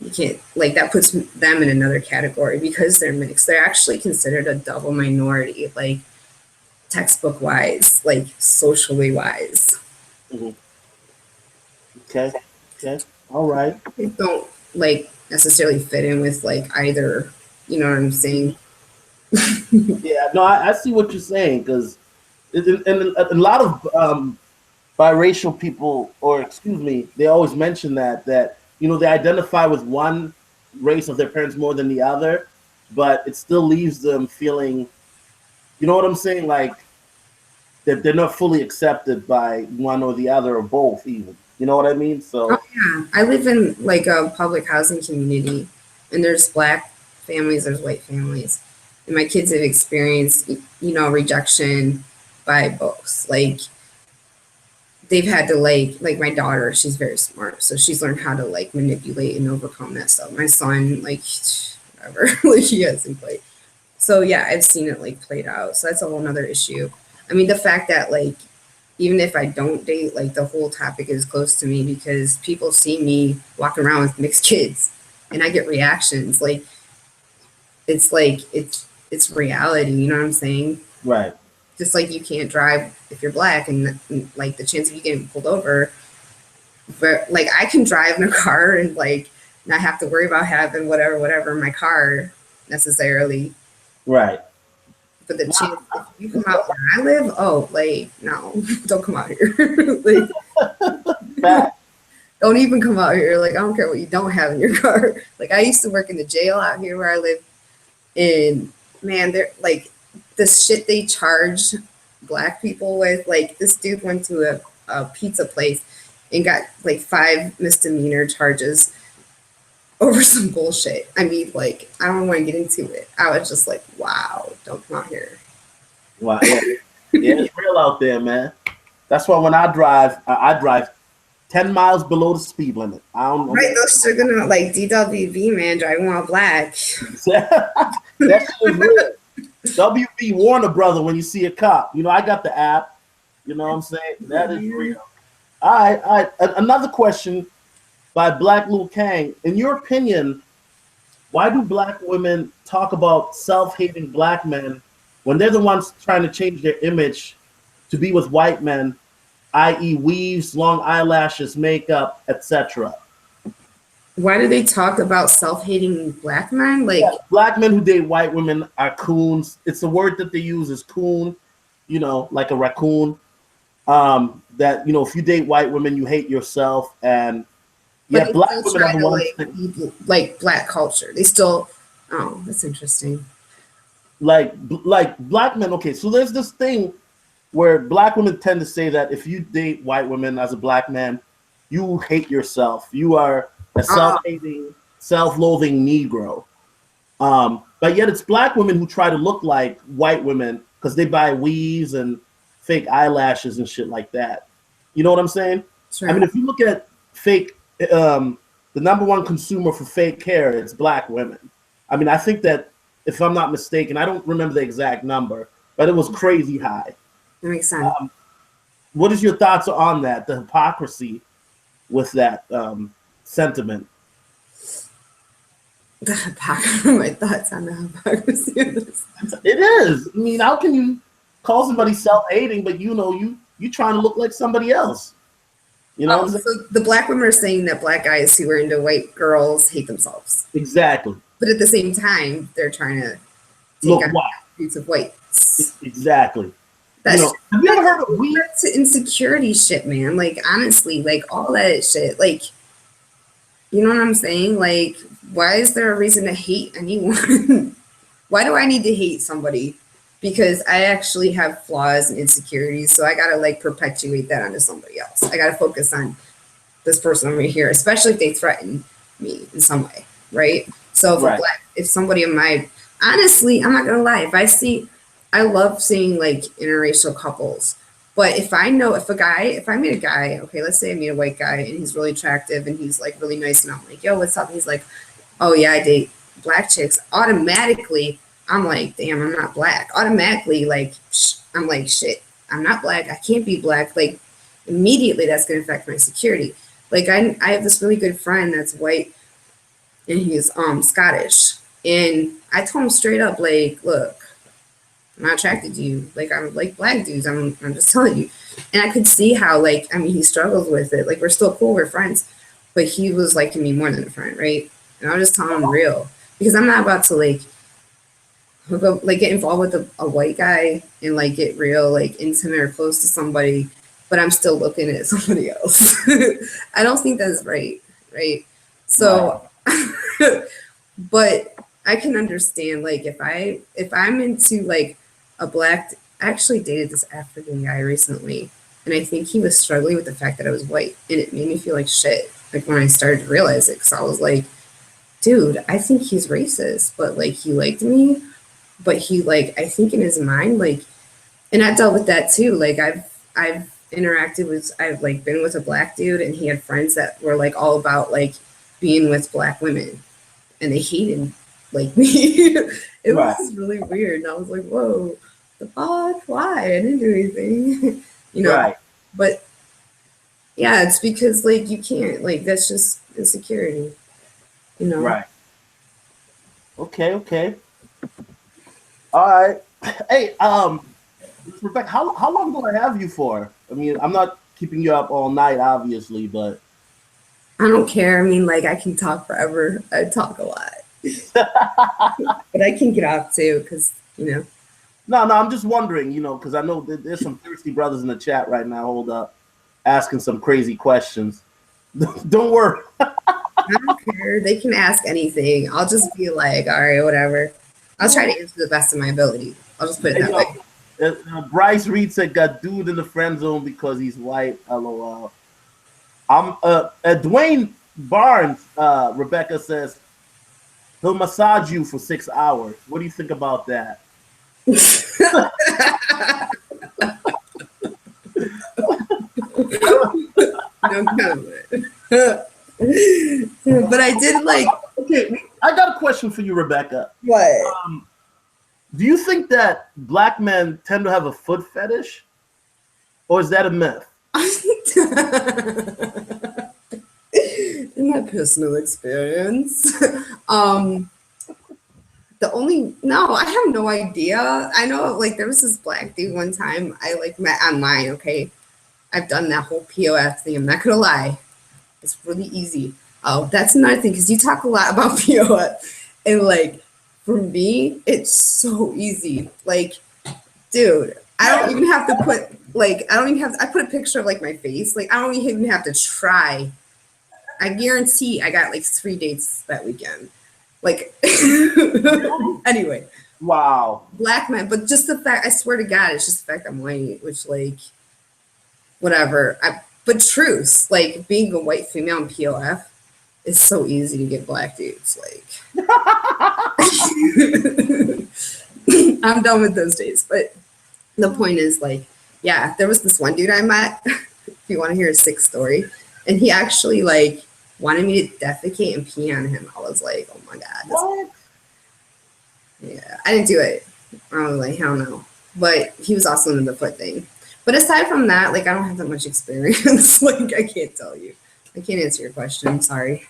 you can't like that puts them in another category because they're mixed. They're actually considered a double minority, like textbook wise, like socially wise. Mm-hmm. Okay. All right. They don't like necessarily fit in with like either. You know what I'm saying? Yeah, no, I see what you're saying because a lot of biracial people, or excuse me, they always mention that they identify with one race of their parents more than the other, but it still leaves them feeling, you know what I'm saying, like that they're not fully accepted by one or the other or both even. You know what I mean? So yeah, I live in like a public housing community, and there's black families, there's white families. And my kids have experienced, rejection by both. Like they've had to like my daughter, she's very smart. So she's learned how to like manipulate and overcome that stuff. My son, like whatever, like he hasn't played. So yeah, I've seen it like played out. So that's a whole nother issue. I mean, the fact that like, even if I don't date, like the whole topic is close to me because people see me walking around with mixed kids and I get reactions. Like it's reality, you know what I'm saying? Right. Just like you can't drive if you're black and like the chance of you getting pulled over. But like I can drive in a car and like not have to worry about having whatever in my car necessarily. Right. But the chance if you come out where I live, oh like no, don't come out here. Like don't even come out here. Like I don't care what you don't have in your car. Like I used to work in the jail out here where I live. And man, they're like this shit they charge black people with. Like this dude went to a pizza place and got like 5 misdemeanor charges over some bullshit. I mean, like, I don't want to get into it. I was just like, wow, don't come out here. Wow. Yeah, it's real out there, man. That's why when I drive 10 miles below the speed limit. I don't know. Right, those are gonna like DWV, man, driving while black. That shit is real. WB Warner brother when you see a cop. I got the app. You know what I'm saying? That is real. All right. Another question by Black Lil Kang. In your opinion, why do black women talk about self-hating black men when they're the ones trying to change their image to be with white men, i.e. weaves, long eyelashes, makeup, etc.? Why do they talk about self-hating black men? Like black men who date white women are coons. It's a word that they use is coon. like a raccoon. That if you date white women, you hate yourself, and But yeah, they black still women are try the to ones like that, be like black culture. They still. Oh, that's interesting. like black men. Okay, so there's this thing where black women tend to say that if you date white women as a black man, you hate yourself. You are a Uh, self-hating, self-loathing Negro. But yet it's black women who try to look like white women because they buy weaves and fake eyelashes and shit like that. You know what I'm saying? I mean, sure. if you look at fake, the number one consumer for fake hair, it's black women. I mean, I think that if I'm not mistaken, I don't remember the exact number, but it was crazy high. That makes sense. What is your thoughts on that? The hypocrisy with that sentiment. My thoughts on the hypocrisy of this. It is. I mean, how can you call somebody self-hating, but you trying to look like somebody else? You know what I'm saying? So the black women are saying that black guys who are into white girls hate themselves, Exactly. but at the same time, they're trying to take Look, on why? attributes of whites. Exactly. That's Have you ever heard of we? that's insecurity shit, man. Like honestly, like all that shit. Like you know what I'm saying? Like why is there a reason to hate anyone? Why do I need to hate somebody? Because I actually have flaws and insecurities, so I gotta like perpetuate that onto somebody else. I gotta focus on this person over here, especially if they threaten me in some way, right? So Right. if somebody in my, honestly, I'm not gonna lie, if I see, I love seeing like interracial couples, but if I know if I meet a guy, okay, let's say I meet a white guy and he's really attractive and he's like really nice and I'm like, yo, what's up? And he's like, oh yeah, I date black chicks. Automatically, I'm like, damn, I'm not black. Automatically, like, I'm like, shit, I'm not black. I can't be black. Like, immediately, that's going to affect my security. Like, I have this really good friend that's white and he's Scottish. And I told him straight up, like, look, I'm not attracted to you. Like, I'm like black dudes. I'm just telling you. And I could see how, like, I mean, he struggles with it. Like, we're still cool. We're friends. But he was liking me more than a friend, right? And I was just telling him real. Because I'm not about to, like, hook up, like, get involved with a white guy and, like, get real, like, intimate or close to somebody. But I'm still looking at somebody else. I don't think that's right, right? So, but I can understand, like, if I'm into, like, a black, I actually dated this African guy recently, and I think he was struggling with the fact that I was white, and it made me feel like shit. Like when I started to realize it, because I was like, dude, I think he's racist, but like he liked me, but he like I think in his mind like, and I dealt with that too. Like I've interacted with I've like been with a black dude, and he had friends that were like all about like being with black women, and they hated like me. It Right. was really weird, and I was like, whoa, the fuck? Why? I didn't do anything, you know. Right. But yeah, it's because like you can't like that's just insecurity, you know. Right. Okay. Okay. All right. Hey, Rebecca, how long do I have you for? I mean, I'm not keeping you up all night, obviously, but I don't care. I mean, like I can talk forever. I talk a lot, but I can get off too because you know. no, I'm just wondering, because I know there's some thirsty brothers in the chat right now. Hold up, asking some crazy questions. Don't worry. I don't care. They can ask anything. I'll just be like, all right, whatever. I'll try to answer the best of my ability. I'll just put it Hey, that way. Bryce Reed said, "Got dude in the friend zone because he's white." LOL. I'm Dwayne Barnes. Rebecca says he'll massage you for 6 hours. What do you think about that? No comment. But I did like. Okay, I got a question for you, Rebecca. What? Do you think that black men tend to have a foot fetish, or is that a myth? In my personal experience, the only no, I have no idea. I know like there was this black dude one time I like met online. Okay, I've done that whole POF thing. I'm not gonna lie, it's really easy. Oh, that's another thing because you talk a lot about POF, and like for me, it's so easy. Like, dude, I don't even have to put like I put a picture of like my face. Like I don't even have to try. I guarantee I got like 3 dates that weekend. Like anyway. Wow. Black men, but just the fact I swear to God, it's just the fact I'm white, which like whatever. But truth, like being a white female in POF is so easy to get black dudes. Like I'm done with those days. But the point is like, yeah, there was this one dude I met. If you want to hear a sick story, and he actually like wanted me to defecate and pee on him. I was like, oh my God. What? Yeah, I didn't do it. I was like, hell no. But he was also into the foot thing. But aside from that, like I don't have that much experience. Like I can't tell you. I can't answer your question. Sorry.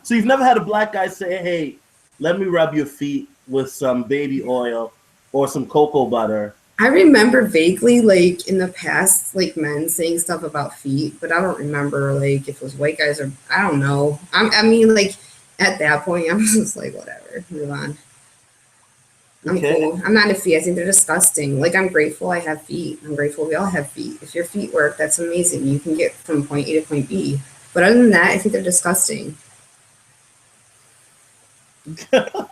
So you've never had a black guy say, "Hey, let me rub your feet with some baby oil or some cocoa butter." I remember vaguely, like in the past, like men saying stuff about feet, but I don't remember like if it was white guys or I don't know. I mean, like at that point, I was just like, whatever, move on. I'm cool. I'm not into feet. I think they're disgusting. Like I'm grateful I have feet. I'm grateful we all have feet. If your feet work, that's amazing. You can get from point A to point B. But other than that, I think they're disgusting. All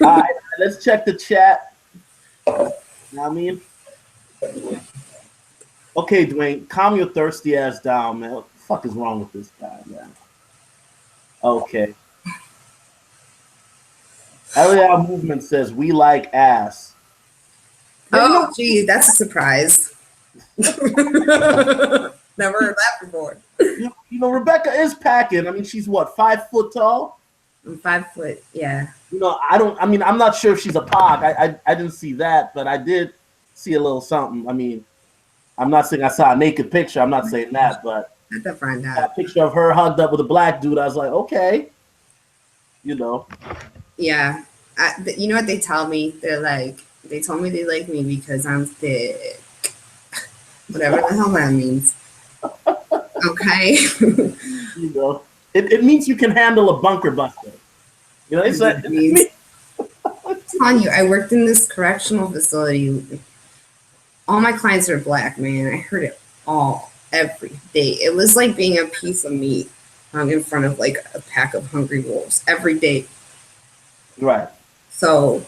right, let's check the chat. You know what I mean? Okay, Dwayne, calm your thirsty ass down, man. What the fuck is wrong with this guy, man? Okay. Area Movement says we like ass. Oh, gee, that's a surprise. Never heard that before. You know, Rebecca is packing. I mean, she's what, 5 foot tall? I'm 5 foot, yeah. You know, I'm not sure if she's a pog. I didn't see that, but I did see a little something. I mean, I'm not saying I saw a naked picture. I'm not saying that, but That's a friend a picture of her hugged up with a black dude. I was like, okay. You know. Yeah. You know what they tell me? They told me they like me because I'm thick. Whatever the hell that means. Okay. You know, it means you can handle a bunker buster. You know, it's like, I'm telling you, I worked in this correctional facility. All my clients are black, man. I heard it all every day. It was like being a piece of meat hung in front of like a pack of hungry wolves every day. Right. So,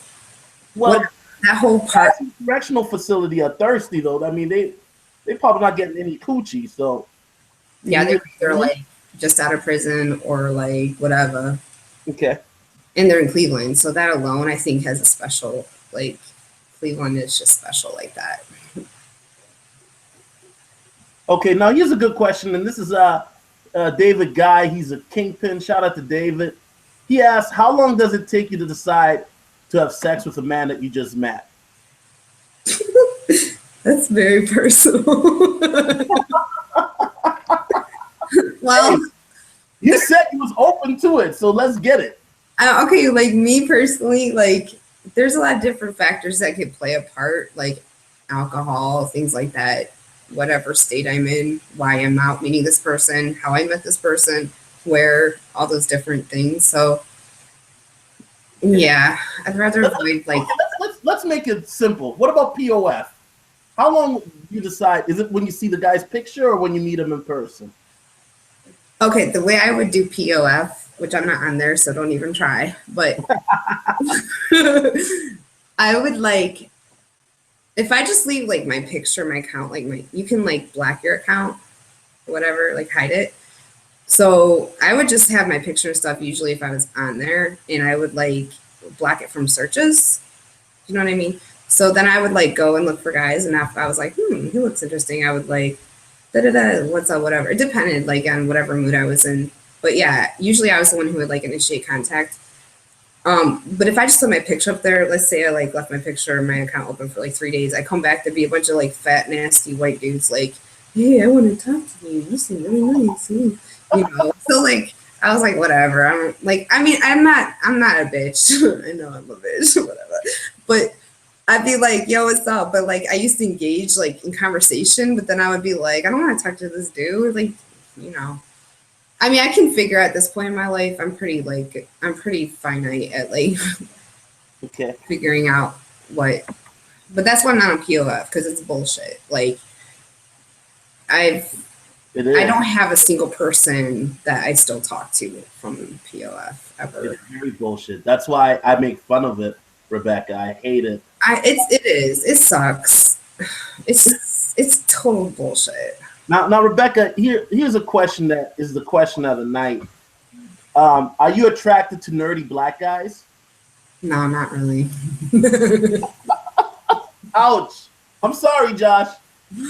well, that whole part. Correctional facility are thirsty though. I mean, they probably not getting any coochie. So yeah, they're like just out of prison or like whatever. Okay. And they're in Cleveland, so that alone I think has a special like. Cleveland is just special like that. Okay, now here's a good question, and this is David Guy. He's a kingpin. Shout out to David. He asked, "How long does it take you to decide to have sex with a man that you just met?" That's very personal. Well, hey, you said you was open to it, so let's get it. Okay, like me personally, like there's a lot of different factors that could play a part, like alcohol, things like that, whatever state I'm in, why I'm out meeting this person, how I met this person, where, all those different things. So yeah, I'd rather avoid like. Okay, let's make it simple. What about POF? How long do you decide? Is it when you see the guy's picture or when you meet him in person? Okay, the way I would do POF, which I'm not on there, so don't even try, but I would like, if I just leave like my picture, my account, like you can like black your account, whatever, like hide it. So I would just have my picture and stuff usually if I was on there, and I would like block it from searches. You know what I mean? So then I would like go and look for guys, and if I was like, he looks interesting, I would like, what's up, whatever. It depended like on whatever mood I was in. But yeah, usually I was the one who would like initiate contact. But if I just put my picture up there, let's say I like left my picture and my account open for like 3 days, I come back to be a bunch of like fat, nasty white dudes like, hey, I want to talk to you. You seem really nice. You know, so like I was like, whatever. I'm like, I mean, I'm not a bitch. I know I'm a bitch, whatever. But I'd be like, yo, what's up? But like I used to engage like in conversation, but then I would be like, I don't want to talk to this dude. Like, you know. I mean, I can figure at this point in my life, I'm pretty finite at like okay, figuring out what But that's why I'm not on POF, because it's bullshit. Like, I don't have a single person that I still talk to from POF ever. It's very bullshit. That's why I make fun of it, Rebecca. I hate it. It is. It sucks. It's total bullshit. Now, Rebecca, here's a question that is the question of the night. Are you attracted to nerdy black guys? No, not really. Ouch. I'm sorry, Josh.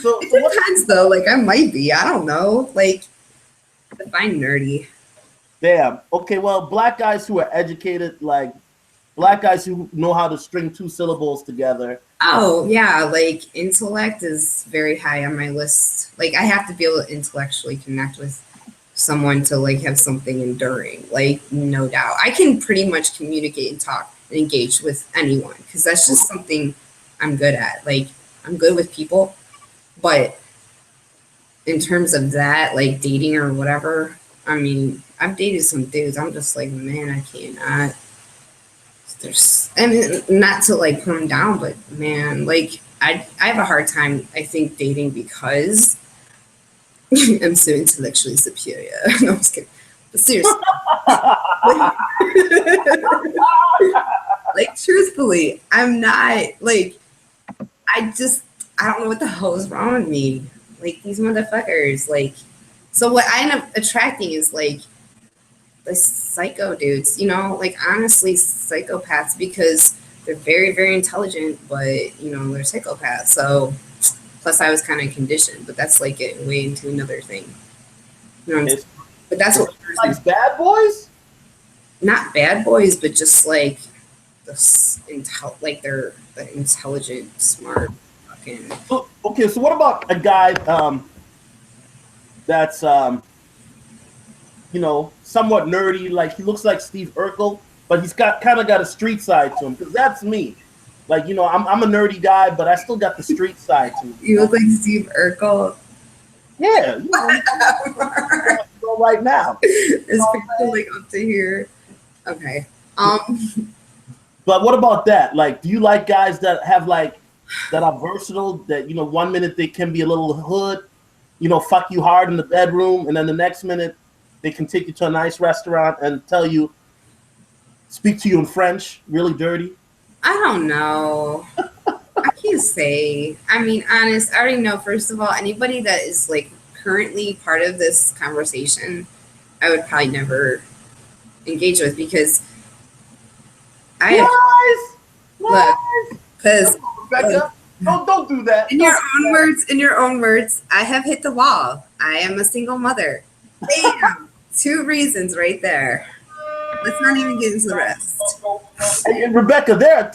So It depends, though. Like, I might be. I don't know. Like, define nerdy. Damn. Okay, well, black guys who are educated, like black guys who know how to string two syllables together. Oh, yeah. Like, intellect is very high on my list. Like, I have to be able to intellectually connect with someone to, like, have something enduring. Like, no doubt. I can pretty much communicate and talk and engage with anyone because that's just something I'm good at. Like, I'm good with people. But in terms of that, like dating or whatever, I mean, I've dated some dudes. I'm just like, man, I cannot. I mean, not to like put them down, but man, like I have a hard time, I think, dating because I'm so intellectually superior. No, I'm just kidding. But seriously. Like, truthfully, I'm not, like, I don't know what the hell is wrong with me. Like, these motherfuckers, like, so what I end up attracting is, like, the psycho dudes, you know, like, honestly, psychopaths, because they're very, very intelligent, but, you know, they're psychopaths. So, plus I was kind of conditioned, but that's, like, getting way into another thing. You know what I'm saying? But that's what. Like bad boys? Not bad boys, but just, like, like, they're the intelligent, smart, fucking. Okay, so what about a guy that's you know, somewhat nerdy, like he looks like Steve Urkel, but he's kind of got a street side to him, because that's me. Like, you know, I'm a nerdy guy, but I still got the street side to me. You look like Steve Urkel. Yeah, you know, go right now. It's like up to here. Okay. But what about that? Like, do you like guys that have like that are versatile? That, you know, 1 minute they can be a little hood, you know, fuck you hard in the bedroom, and then the next minute they can take you to a nice restaurant and tell you, speak to you in French, really dirty. I don't know. I can't say. I mean, honest, I already know, first of all, anybody that is like currently part of this conversation, I would probably never engage with, because because don't do that. In your own words, I have hit the wall. I am a single mother. Damn. 2 reasons right there. Let's not even get into the rest. Hey, Rebecca, there are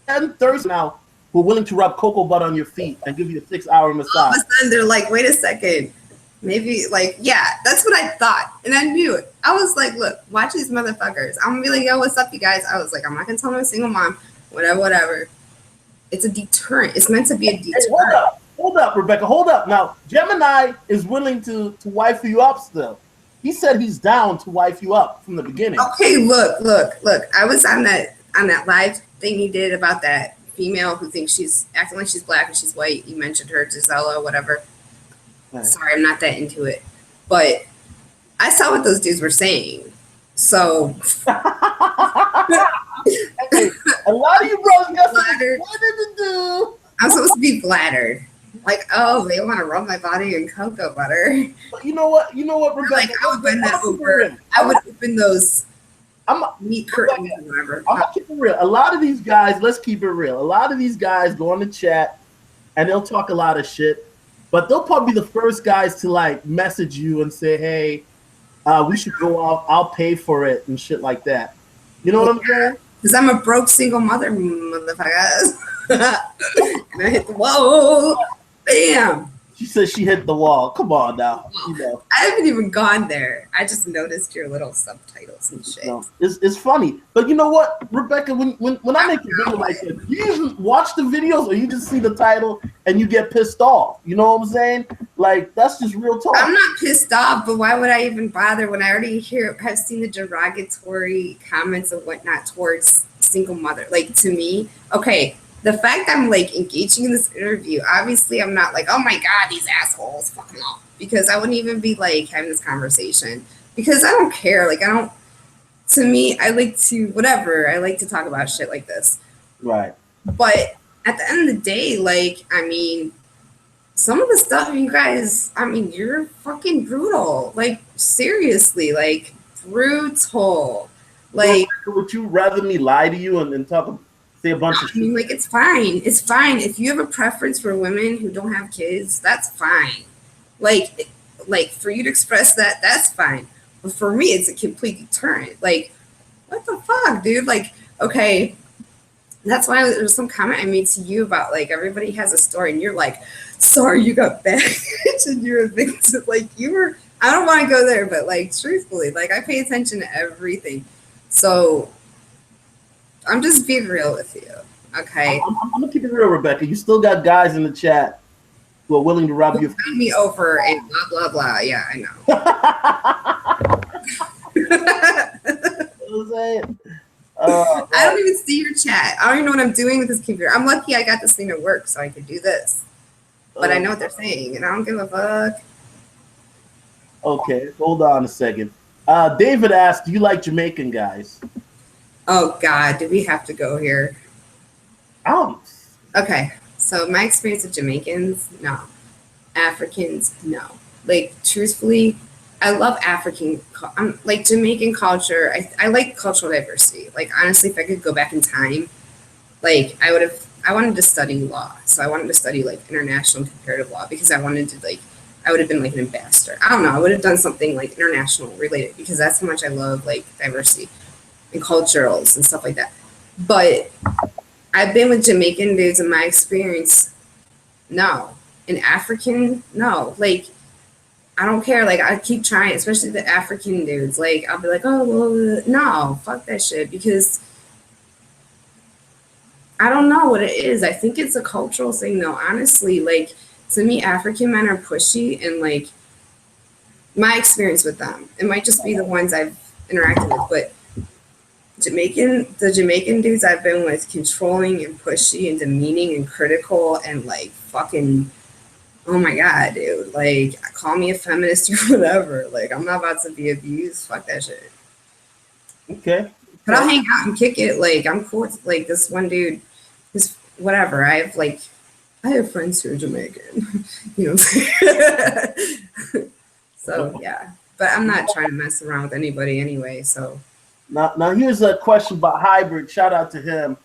10 Thursdays now who are willing to rub cocoa butter on your feet and give you a 6-hour massage. All of a sudden, they're like, wait a second. Maybe, like, yeah, that's what I thought. And I knew it. I was like, look, watch these motherfuckers. I'm going to be like, yo, what's up, you guys? I was like, I'm not going to tell them I'm a single mom. Whatever. It's a deterrent. It's meant to be a deterrent. Hey, hold up, Rebecca. Hold up. Now, Gemini is willing to wife you up still. He said he's down to wife you up from the beginning. Okay, look. I was on that live thing he did about that female who thinks she's acting like she's black and she's white. You mentioned her, Gisela, whatever. Right. Sorry, I'm not that into it. But I saw what those dudes were saying. So hey, a lot of you brothers got something to do. I'm supposed to be flattered. Like, oh, they want to rub my body in cocoa butter. But you know what, Rebecca? Like, I would bend that over. I would open those meat curtains or whatever. I'm gonna keep it real. A lot of these guys, let's keep it real. A lot of these guys go on the chat and they'll talk a lot of shit, but they'll probably be the first guys to like message you and say, hey, we should go out, I'll pay for it and shit like that. You know what I'm saying? Because I'm a broke single mother, motherfuckers. And I hit the wall. Bam. She said she hit the wall. Come on now. You know. I haven't even gone there. I just noticed your little subtitles and shit. No, it's funny. But you know what, Rebecca, when I make a video like this, you usually watch the videos or you just see the title and you get pissed off. You know what I'm saying? Like, that's just real talk. I'm not pissed off, but why would I even bother when I already have seen the derogatory comments and whatnot towards single mother. Like, to me, okay, the fact I'm like engaging in this interview, obviously I'm not like, oh my God, these assholes, fuck them all. Because I wouldn't even be like having this conversation. Because I don't care. Like, I don't, to me, I like to, whatever, I like to talk about shit like this. Right. But at the end of the day, like, I mean, some of the stuff you guys, I mean, you're fucking brutal. Like, seriously, like, brutal. Like, would you rather me lie to you and talk, say a bunch of I mean, shit? like, it's fine. It's fine. If you have a preference for women who don't have kids, that's fine. Like, for you to express that, that's fine. But for me, it's a complete deterrent. Like, what the fuck, dude? Like, okay, that's why there was some comment I made to you about like everybody has a story, and you're like, sorry, you got baggage and you're a victim. Like, you were. I don't want to go there, but like, truthfully, like, I pay attention to everything. So I'm just being real with you, okay? I'm gonna keep it real, Rebecca. You still got guys in the chat who are willing to rub your Find me over and blah blah blah. Yeah, I know. You know what I'm saying? I don't even see your chat. I don't even know what I'm doing with this computer. I'm lucky I got this thing to work so I could do this. But I know what they're saying, and I don't give a fuck. Okay, hold on a second. David asked, do you like Jamaican guys? Oh God, do we have to go here? Okay, so my experience with Jamaicans, no. Africans, no. Like, truthfully, I love like Jamaican culture. I like cultural diversity. Like, honestly, if I could go back in time, like, I wanted to study law. So I wanted to study like international comparative law because I wanted to I would have been like an ambassador. I don't know. I would have done something like international related because that's how much I love like diversity and culturals and stuff like that. But I've been with Jamaican dudes in my experience, no. An African, no. Like, I don't care. Like, I keep trying, especially the African dudes. Like, I'll be like, oh, well, no, fuck that shit. Because I don't know what it is. I think it's a cultural thing, though. Honestly, like, to me, African men are pushy, and like, my experience with them, it might just be the ones I've interacted with, but the Jamaican dudes I've been with, controlling and pushy and demeaning and critical and like fucking, oh my God, dude, like, call me a feminist or whatever. Like, I'm not about to be abused. Fuck that shit. Okay. But I'll hang out and kick it. Like, I'm cool with like this one dude, this whatever. I have friends who are Jamaican. You know what I'm saying? So yeah. But I'm not trying to mess around with anybody anyway, so. Now here's a question about Hybrid. Shout out to him.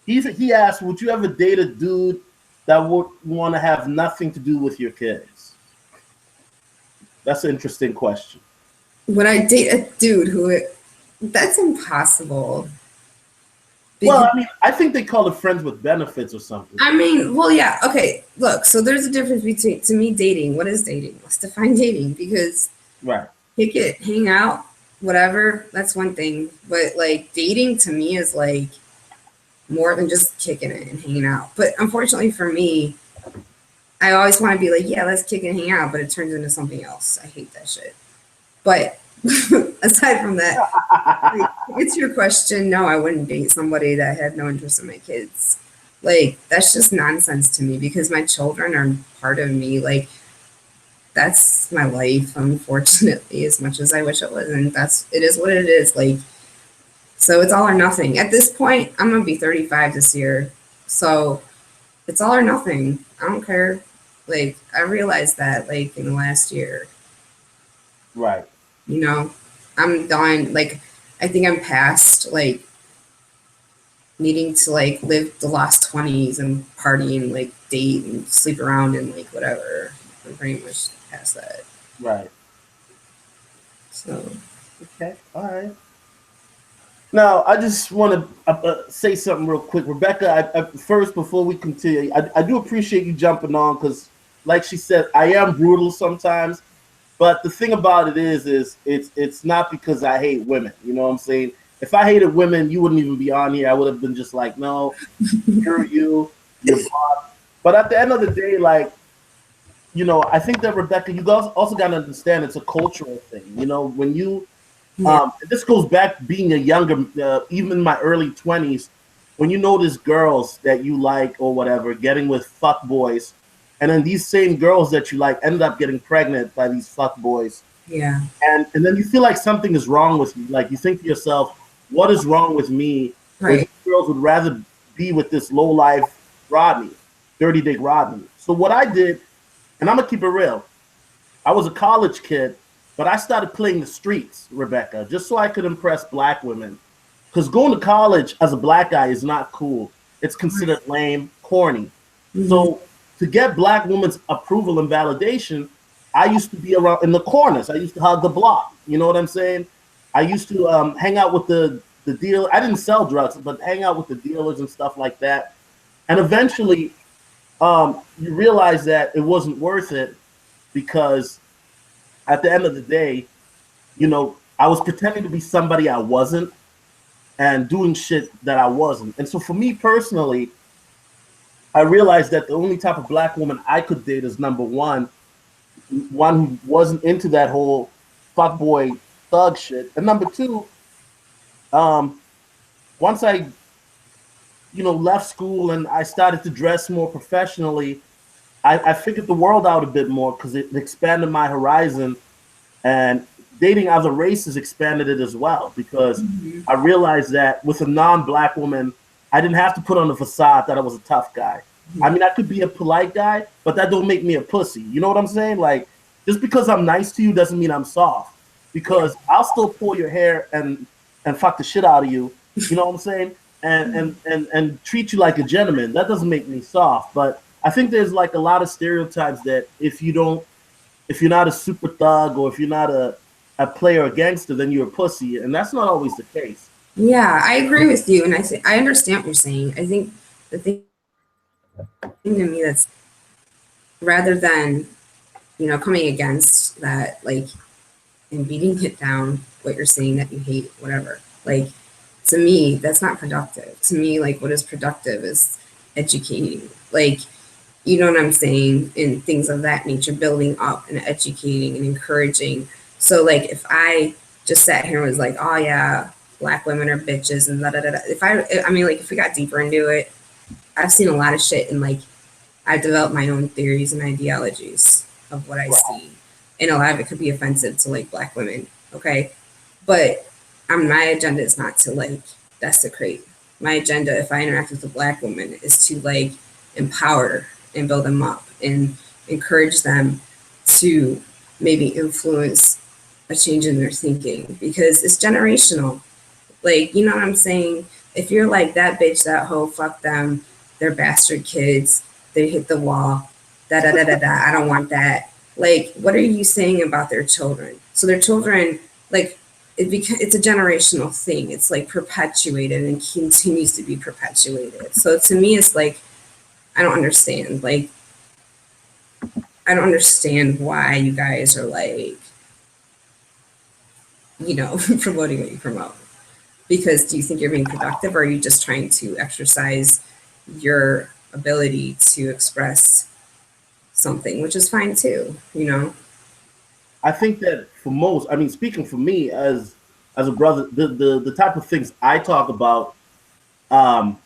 He asked, would you ever date a dude that would want to have nothing to do with your kids? That's an interesting question. Would I date a dude that's impossible. Well, I mean, I think they call it friends with benefits or something. I mean, well, yeah, okay. Look, so there's a difference between, to me, dating. What is dating? Let's define dating, because right, kick it, hang out, whatever, that's one thing. But like, dating to me is like more than just kicking it and hanging out. But unfortunately for me, I always want to be like, yeah, let's kick it and hang out, but it turns into something else. I hate that shit. But aside from that, like, it's your question. No, I wouldn't date somebody that had no interest in my kids. Like, that's just nonsense to me, because my children are part of me. Like, that's my life, unfortunately, as much as I wish it wasn't. It is what it is. Like, so it's all or nothing. At this point, I'm gonna be 35 this year. So it's all or nothing. I don't care. Like, I realized that like in the last year. Right. You know, I'm done. Like, I think I'm past like needing to like live the last 20s and party and like date and sleep around and like whatever. I'm pretty much past that. Right. So. Okay. All right. Now, I just want to say something real quick. Rebecca, first, before we continue, I do appreciate you jumping on, because, like she said, I am brutal sometimes. But the thing about it is it's not because I hate women. You know what I'm saying? If I hated women, you wouldn't even be on here. I would have been just like, no, you're you're Bob. But at the end of the day, like, you know, I think that, Rebecca, you guys also got to understand it's a cultural thing. You know, when you Yeah. This goes back being a younger, even in my early 20s, when you notice girls that you like or whatever getting with fuck boys, and then these same girls that you like end up getting pregnant by these fuck boys, Yeah. and then you feel like something is wrong with you. Like you think to yourself, what is wrong with me? Where these Right. girls would rather be with this low life Rodney, Dirty Dick Rodney. So what I did, and I'm gonna keep it real, I was a college kid, but I started playing the streets, Rebecca, just so I could impress black women. Because going to college as a black guy is not cool. It's considered lame, corny. Hmm. So to get black women's approval and validation, I used to be around in the corners. I used to hug the block. You know what I'm saying? I used to hang out with the deal. I didn't sell drugs, but hang out with the dealers and stuff like that. And eventually, you realize that it wasn't worth it because at the end of the day, I was pretending to be somebody I wasn't and doing shit that I wasn't. And so for me personally, I realized that the only type of black woman I could date is number one who wasn't into that whole fuckboy thug shit. And number two, um, once I, left school and I started to dress more professionally, I figured the world out a bit more because it expanded my horizon, and dating other races expanded it as well because Hmm. I realized that with a non-black woman, I didn't have to put on the facade that I was a tough guy. I mean, I could be a polite guy, but that don't make me a pussy. You know what I'm saying? Like, just because I'm nice to you doesn't mean I'm soft. Yeah. Because I'll still pull your hair and fuck the shit out of you. You know what I'm saying? And treat you like a gentleman. That doesn't make me soft. But I think there's like a lot of stereotypes that if you're not a super thug or if you're not a player or gangster, then you're a pussy, and that's not always the case. Yeah, I agree with you, and I understand what you're saying. I think the thing to me that's rather than coming against that, like, and beating it down, what you're saying that you hate, whatever. Like, to me, that's not productive. To me, like, what is productive is educating. Like, you know what I'm saying, and things of that nature, building up and educating and encouraging. So like if I just sat here and was like, oh yeah, black women are bitches and da da da da. I mean, like, if we got deeper into it, I've seen a lot of shit, and like I've developed my own theories and ideologies of what I Right. see, and a lot of it could be offensive to like black women. Okay, but my agenda is not to like desecrate. My agenda, if I interact with a black woman, is to like empower and build them up and encourage them to maybe influence a change in their thinking because it's generational. Like, you know what I'm saying? If you're like that bitch, that hoe, fuck them, they're bastard kids, they hit the wall, da da da da da, I don't want that. Like, what are you saying about their children? So their children, like, it's a generational thing. It's like perpetuated and continues to be perpetuated. So to me, it's like, I don't understand. Like, I don't understand why you guys are like, promoting what you promote. Because do you think you're being productive, or are you just trying to exercise your ability to express something, which is fine too, you know? I think that for most, I mean, speaking for me as a brother, the type of things I talk about, um,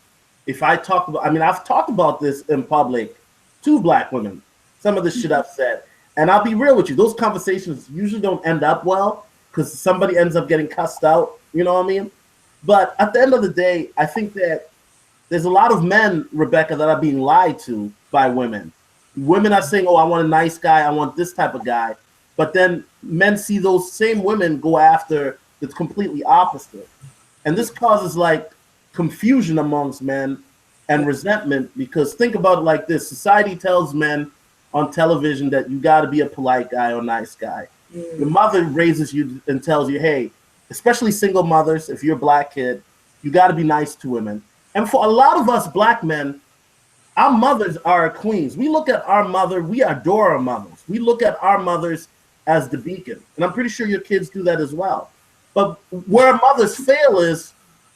if I talk about, I mean, I've talked about this in public to black women. Some of the shit I've said, and I'll be real with you, those conversations usually don't end up well because somebody ends up getting cussed out. You know what I mean? But at the end of the day, I think that there's a lot of men, Rebecca, that are being lied to by women. Women are saying, "Oh, I want a nice guy. I want this type of guy," but then men see those same women go after the completely opposite, and this causes like confusion amongst men and resentment because think about it like this: society tells men on television that you got to be a polite guy or nice guy. Your Mm, mother raises you and tells you, "Hey," especially single mothers, if you're a black kid, you got to be nice to women. And for a lot of us black men, our mothers are queens. We look at our mother, we adore our mothers. We look at our mothers as the beacon. And I'm pretty sure your kids do that as well. But where mothers fail is,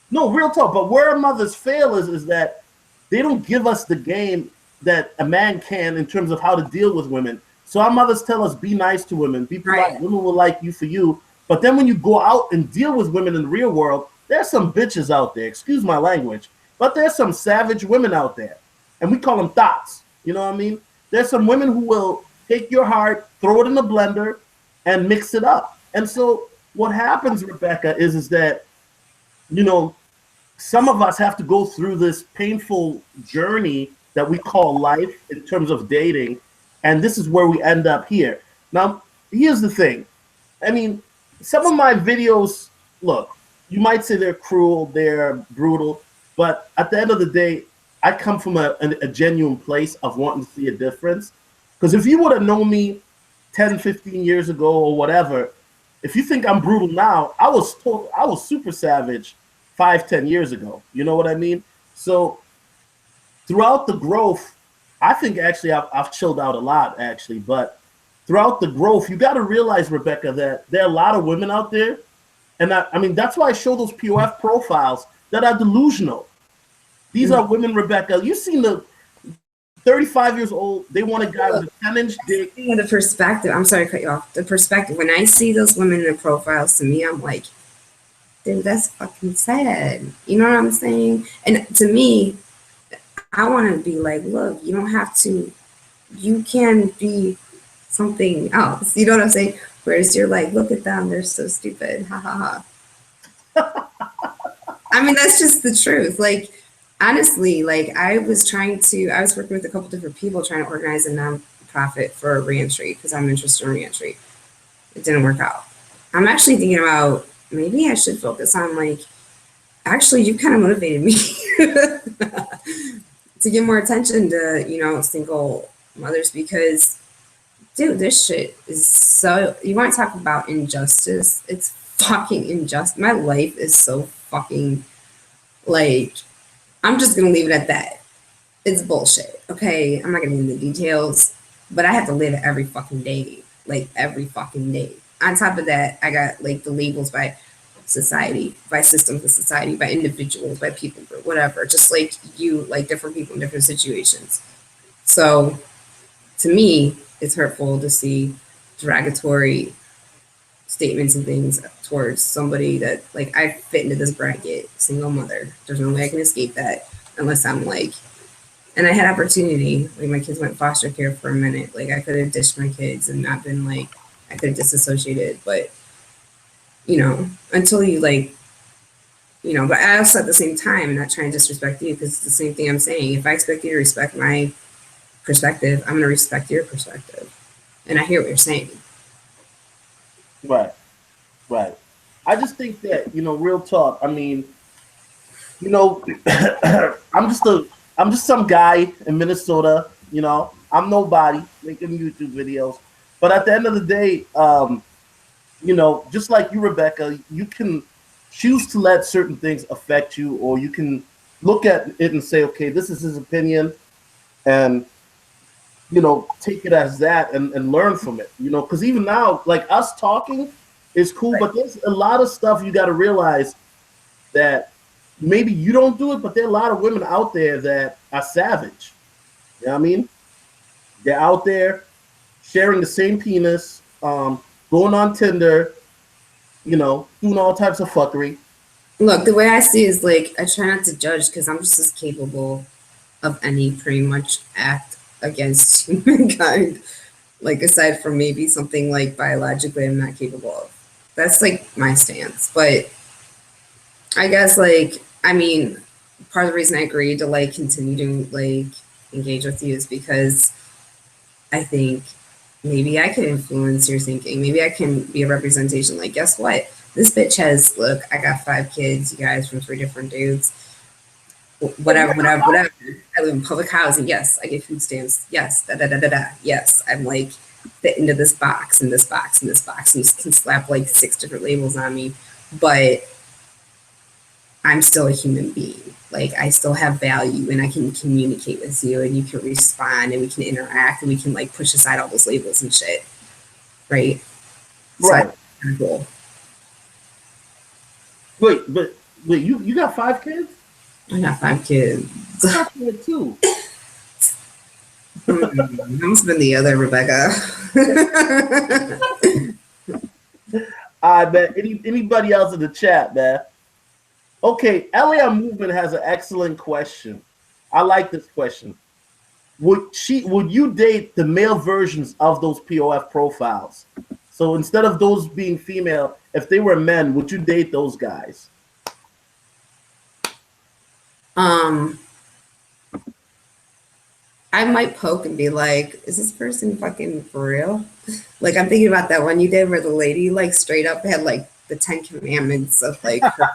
no, real talk, but where mothers fail is that they don't give us the game that a man can in terms of how to deal with women. So our mothers tell us, be nice to women, be polite. right. Women will like you for you. But then when you go out and deal with women in the real world, there's some bitches out there, excuse my language, but there's some savage women out there. And we call them thoughts. You know what I mean? There's some women who will take your heart, throw it in the blender, and mix it up. And so what happens, Rebecca, is that, you know, some of us have to go through this painful journey that we call life in terms of dating. And this is where we end up here. Now, here's the thing. I mean, some of my videos, look, you might say they're cruel, they're brutal, but at the end of the day, I come from a genuine place of wanting to see a difference. Because if you would have known me 10, 15 years ago or whatever, if you think I'm brutal now, I was super savage 5, 10 years ago. You know what I mean? So throughout the growth, I think actually I've chilled out a lot, actually. But throughout the growth, you got to realize, Rebecca, that there are a lot of women out there. And I mean, that's why I show those POF profiles that are delusional. These are women, Rebecca. You've seen the 35 years old. They want a guy with a 10-inch dick. The perspective. I'm sorry to cut you off. The perspective. When I see those women in the profiles, to me, I'm like, dude, that's fucking sad. You know what I'm saying? And to me, I want to be like, look, you don't have to. You can be something else. You know what I'm saying? Whereas you're like, look at them. They're so stupid. Ha ha ha. I mean, that's just the truth. Like, honestly, like I was working with a couple different people trying to organize a nonprofit for reentry because I'm interested in reentry. It didn't work out. I'm actually thinking about maybe I should focus on like, actually, you kind of motivated me to give more attention to, you know, single mothers because, dude, this shit is so, you want to talk about injustice? It's fucking unjust. My life is so fucking, like, I'm just going to leave it at that. It's bullshit, okay? I'm not going to get into the details, but I have to live it every fucking day, like every fucking day. On top of that, I got like the labels by society, by systems of society, by individuals, by people group, whatever, just like you, like different people in different situations. So to me, it's hurtful to see derogatory statements and things towards somebody that like I fit into this bracket, single mother. There's no way I can escape that unless I'm like, and I had opportunity, like my kids went foster care for a minute. Like I could have dished my kids and not been like, I could have disassociated, but you know, until you like, you know, but I also at the same time, I'm not trying to disrespect you because it's the same thing I'm saying. If I expect you to respect my perspective, I'm going to respect your perspective. And I hear what you're saying. Right, right. I just think that, you know, real talk. I mean, you know, I'm just some guy in Minnesota. You know, I'm nobody making YouTube videos. But at the end of the day, you know, just like you, Rebecca, you can choose to let certain things affect you, or you can look at it and say, okay, this is his opinion, and you know, take it as that and learn from it. You know, because even now, like us talking is cool, but there's a lot of stuff you got to realize that maybe you don't do it, but there are a lot of women out there that are savage. You know what I mean? They're out there sharing the same penis, going on Tinder, you know, doing all types of fuckery. Look, the way I see it is like, I try not to judge because I'm just as capable of any pretty much act against humankind. Like, aside from maybe something like biologically I'm not capable of. That's like my stance. But I guess, like, I mean, part of the reason I agreed to like continue to like engage with you is because I think maybe I can influence your thinking. Maybe I can be a representation. Like, guess what? This bitch has, look, I got 5 kids, you guys, from 3 different dudes. Whatever. I live in public housing. Yes, I get food stamps. Yes, Yes, I'm like fit into this box and this box and this box. And you can slap like 6 different labels on me, but I'm still a human being. Like, I still have value and I can communicate with you and you can respond and we can interact and we can like push aside all those labels and shit. Right? Right. So, cool. Wait, you got 5 kids? I got 5 kids. I got 2. I must have been the other Rebecca. I bet anybody else in the chat, man. Okay, LA Movement has an excellent question. I like this question. Would you date the male versions of those POF profiles? So instead of those being female, if they were men, would you date those guys? I might poke and be like, is this person fucking for real? Like, I'm thinking about that one you did where the lady, like, straight up had, like, the 10 commandments of, like, her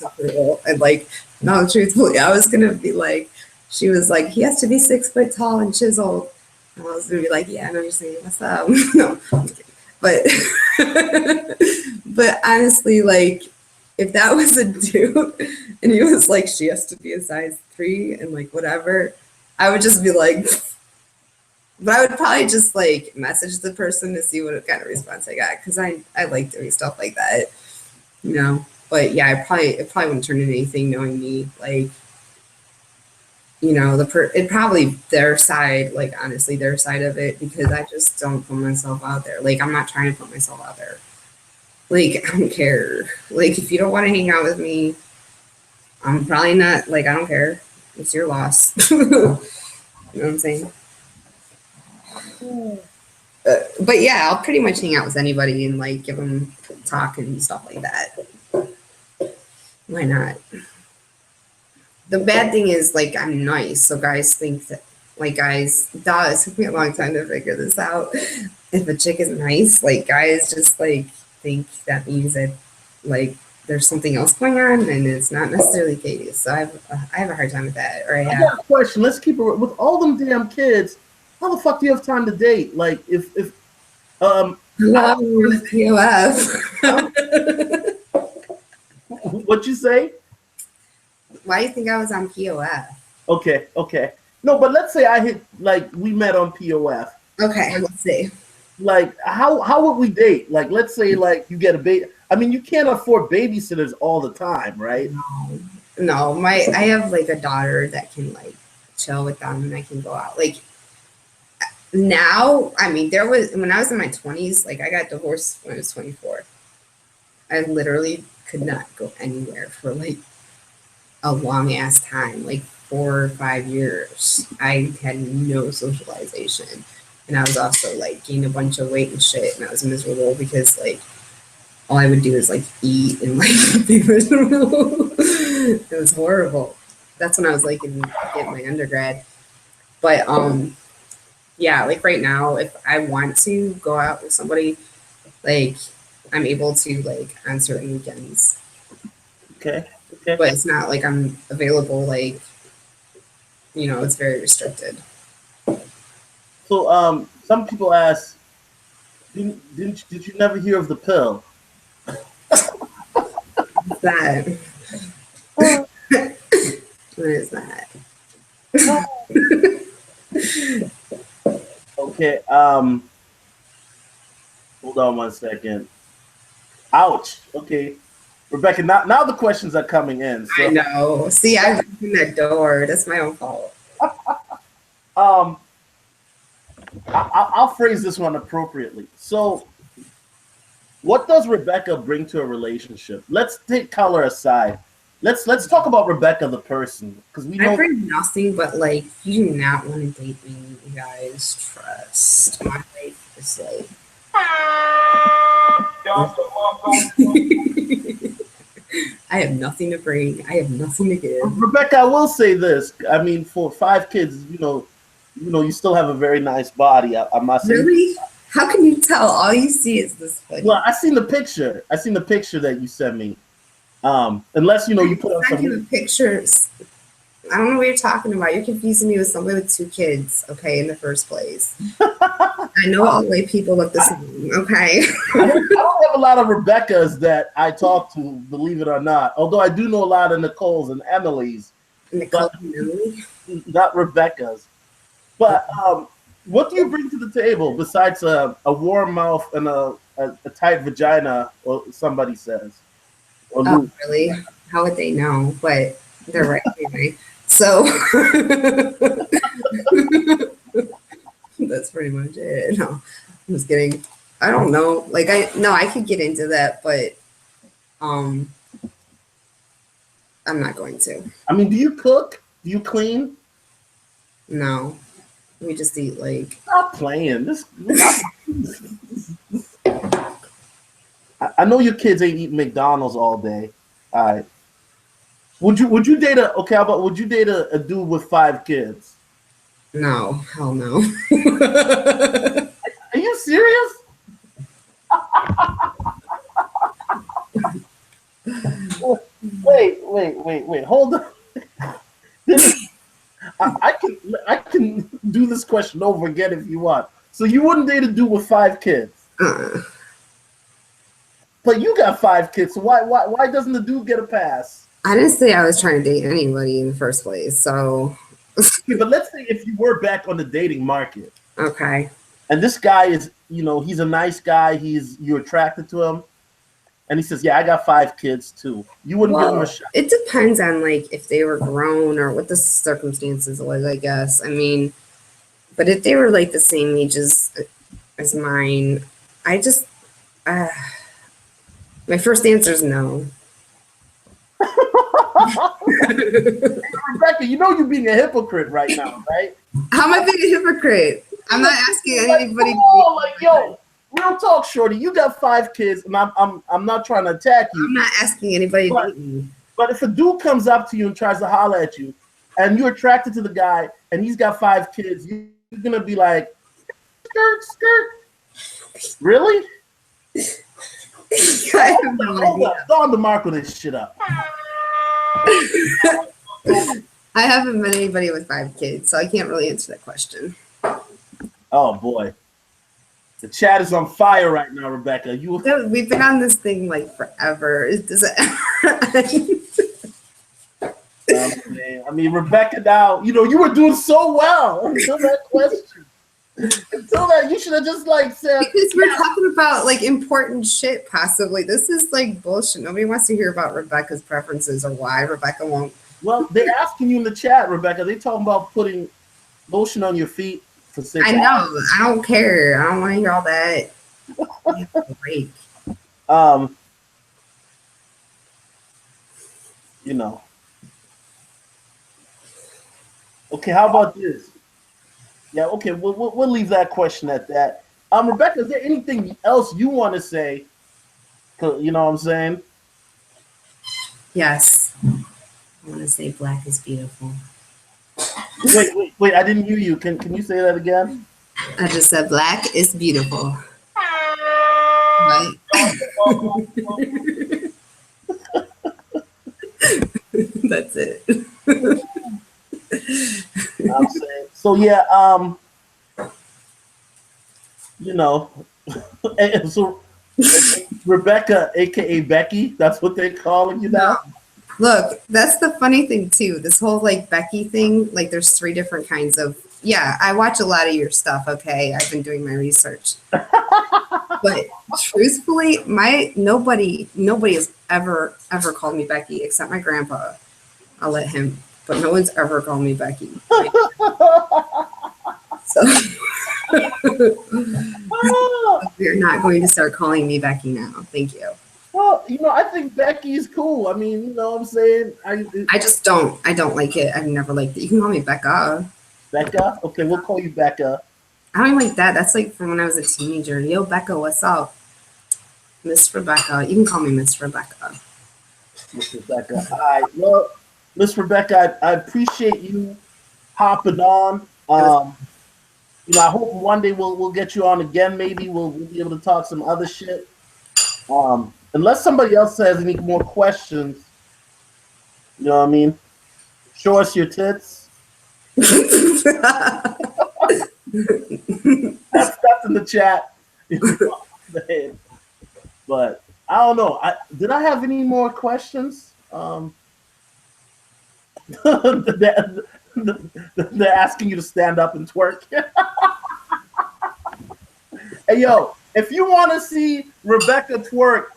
approval. And, like, no, truthfully, I was going to be like, she was like, he has to be 6 foot tall and chiseled. And I was going to be like, yeah, I know you're saying, what's up? No, but, but honestly, like, if that was a dude and he was like, she has to be a size 3 and, like, whatever, I would just be like, but I would probably just like message the person to see what kind of response I got because I like doing stuff like that, you know. But yeah, it probably wouldn't turn into anything knowing me. Like, you know, it probably their side, like honestly their side of it, because I just don't put myself out there. Like, I'm not trying to put myself out there. Like, I don't care. Like, if you don't want to hang out with me, I'm probably not, like, I don't care. It's your loss. You know what I'm saying? But yeah, I'll pretty much hang out with anybody and like give them talk and stuff like that. Why not? The bad thing is like I'm nice, so guys think that like guys, it took me a long time to figure this out. If a chick is nice, like guys just like think that means that like there's something else going on, and it's not necessarily the case. So I have a hard time with that. Or I got a question. Let's keep it with all them damn kids. How the fuck do you have time to date? Like if POF. What'd you say? Why do you think I was on POF? Okay. No, but let's say I hit like we met on POF. Okay, let's see. Like how would we date? Like let's say like you get a baby. I mean, you can't afford babysitters all the time, right? No. I have like a daughter that can like chill with them, and I can go out. Like now, I mean, when I was in my 20s, like I got divorced when I was 24. I literally could not go anywhere for like a long ass time, like 4 or 5 years. I had no socialization, and I was also like gained a bunch of weight and shit, and I was miserable because like all I would do is like eat and like be miserable. It was horrible. That's when I was like getting my undergrad. But yeah, like right now, if I want to go out with somebody, like I'm able to like on certain weekends. Okay. But it's not like I'm available, like, you know, it's very restricted. So some people ask, did you never hear of the pill? What's that? What is that? Okay, hold on one second. Ouch. Okay. Rebecca, now the questions are coming in. So. I know. See, I opened that door. That's my own fault. I'll phrase this one appropriately. So, what does Rebecca bring to a relationship? Let's take color aside. Let's talk about Rebecca the person, because we know I bring nothing but like you do not want to date me, you guys. Trust my life is like. I have nothing to bring. I have nothing to give. Rebecca, I will say this. I mean, for 5 kids, you know, you still have a very nice body. I must say. Really? How can you tell? All you see is this foot. Well, I seen the picture. That you sent me. Unless you put on some pictures. I don't know what you're talking about. You're confusing me with somebody with 2 kids, okay, in the first place. I know all white people look the same, okay? I don't have a lot of Rebeccas that I talk to, believe it or not. Although I do know a lot of Nicoles and Emilys. Nicole and Emily? Not Rebeccas. But what do you bring to the table besides a warm mouth and a tight vagina, or somebody says? Or oh, really? How would they know? But they're right anyway. So that's pretty much it. No, I'm just kidding. I don't know. Like I could get into that, but um, I'm not going to. I mean, do you cook? Do you clean? No, we just eat like. Stop playing. I know your kids ain't eating McDonald's all day. All right. Would you date a okay? How about would you date a dude with 5 kids? No, hell no. Are you serious? Wait. Hold on. I can do this question over again if you want. So you wouldn't date a dude with 5 kids, but you got 5 kids. So why doesn't the dude get a pass? I didn't say I was trying to date anybody in the first place. So Okay, but let's say if you were back on the dating market, okay. and this guy is, he's a nice guy. You're attracted to him, and he says, "Yeah, I got 5 kids too." You wouldn't give him a shot. It depends on like if they were grown or what the circumstances was, I guess. I mean, but if they were like the same age as mine, I just my first answer is no. Rebecca, you're being a hypocrite right now, right? How am I being a hypocrite? I'm not asking anybody. Yo, real talk, shorty. You got 5 kids, and I'm not trying to attack you. I'm not asking anybody. But if a dude comes up to you and tries to holler at you, and you're attracted to the guy, and he's got 5 kids, you're gonna be like, skirt. Really? I have no idea. Throw on the mark with this shit up. I haven't met anybody with 5 kids, so I can't really answer that question. Oh boy, the chat is on fire right now, Rebecca. We've been on this thing like forever. Does it ever? I mean, Rebecca. Now you were doing so well until that question. Until that, you should have just said. Because we're talking about like important shit. Possibly, this is like bullshit. Nobody wants to hear about Rebecca's preferences or why Rebecca won't. Well, they're asking you in the chat, Rebecca. They talking about putting lotion on your feet for 6 hours. I know. I don't care. I don't want to hear all that. Break. Okay, how about this? Yeah, okay, we'll leave that question at that. Rebecca, is there anything else you want to say? You know what I'm saying? Yes. I want to say black is beautiful. Wait, I didn't hear you. Can you say that again? I just said black is beautiful. Right? That's it. I'm saying. So yeah, so Rebecca, aka Becky, that's what they're calling you now. Look, that's the funny thing too. This whole like Becky thing, like there's 3 different kinds of. Yeah, I watch a lot of your stuff. Okay, I've been doing my research. But truthfully, nobody has ever called me Becky except my grandpa. I'll let him, but no one's ever called me Becky. So you're not going to start calling me Becky now. Thank you. Well, I think Becky is cool. I mean, you know what I'm saying? I just don't. I don't like it. I've never liked it. You can call me Becca. Becca? Okay, we'll call you Becca. I don't like that. That's like from when I was a teenager. Yo, Becca, what's up? Miss Rebecca. You can call me Miss Rebecca. Miss Rebecca. All right. Well, Miss Rebecca, I appreciate you hopping on. I hope one day we'll get you on again. Maybe we'll be able to talk some other shit. Unless somebody else has any more questions, you know what I mean? Show us your tits. That's in the chat. But I don't know. Did I have any more questions? They're asking you to stand up and twerk. Hey, yo, if you want to see Rebecca twerk,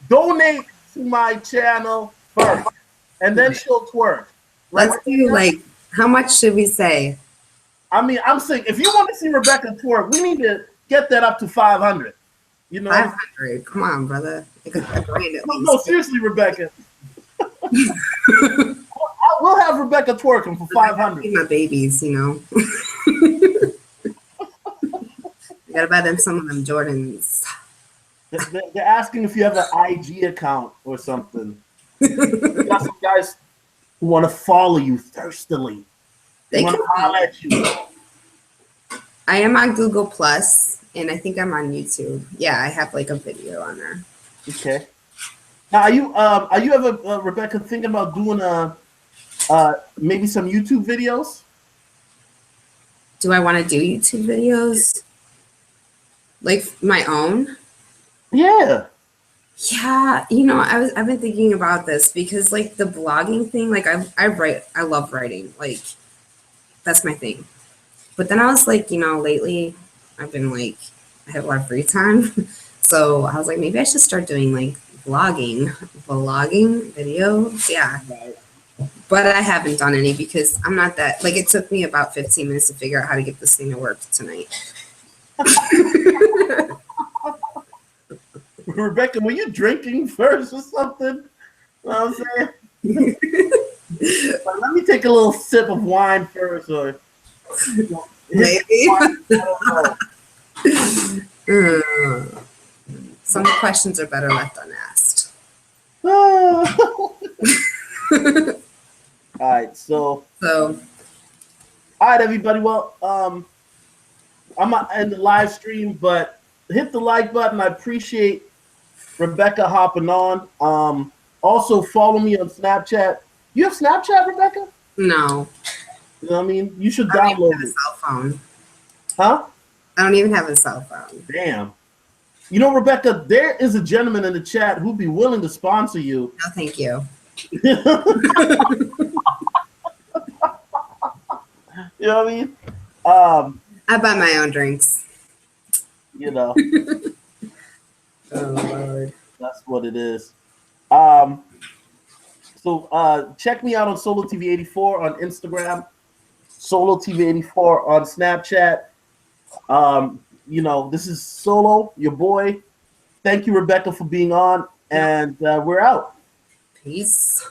donate to my channel first, and then she'll twerk. Let's do like, how much should we say? I mean, I'm saying if you want to see Rebecca twerk, we need to get that up to 500. You know, 500. Come on, brother. Like a grand at no, least. seriously, Rebecca. We'll have Rebecca twerking for 500. My babies, you know. You gotta buy them some of them Jordans. They're asking if you have an IG account or something. You got some guys who want to follow you thirstily. They want to holler at you. I am on Google Plus, and I think I'm on YouTube. Yeah, I have like a video on there. Okay. Now, are you ever, Rebecca, thinking about doing maybe some YouTube videos? Do I want to do YouTube videos? Like my own? Yeah. Yeah, I've been thinking about this because like the blogging thing, like I write, I love writing, like that's my thing. But then I was like, lately I've been like I have a lot of free time, so I was like maybe I should start doing like vlogging videos. Yeah, Right. but I haven't done any because I'm not that like it took me about 15 minutes to figure out how to get this thing to work tonight. Rebecca, were you drinking first or something? You know what I'm saying? Like, let me take a little sip of wine first, or Maybe. I don't know. Some questions are better left unasked. All right, so all right, everybody. Well, I'm not in the live stream, but hit the like button. I appreciate Rebecca hopping on. Also follow me on Snapchat. You have Snapchat, Rebecca? No. You know what I mean? You should I don't even download have a it. cell phone. Huh? I don't even have a cell phone. Damn. You know, Rebecca, there is a gentleman in the chat who'd be willing to sponsor you. No, thank you. You know what I mean? I buy my own drinks. You know, Oh, Lord. that's what it is. So check me out on Solo TV 84 on Instagram, Solo TV 84 on Snapchat. This is Solo, your boy. Thank you, Rebecca, for being on, and we're out. Peace.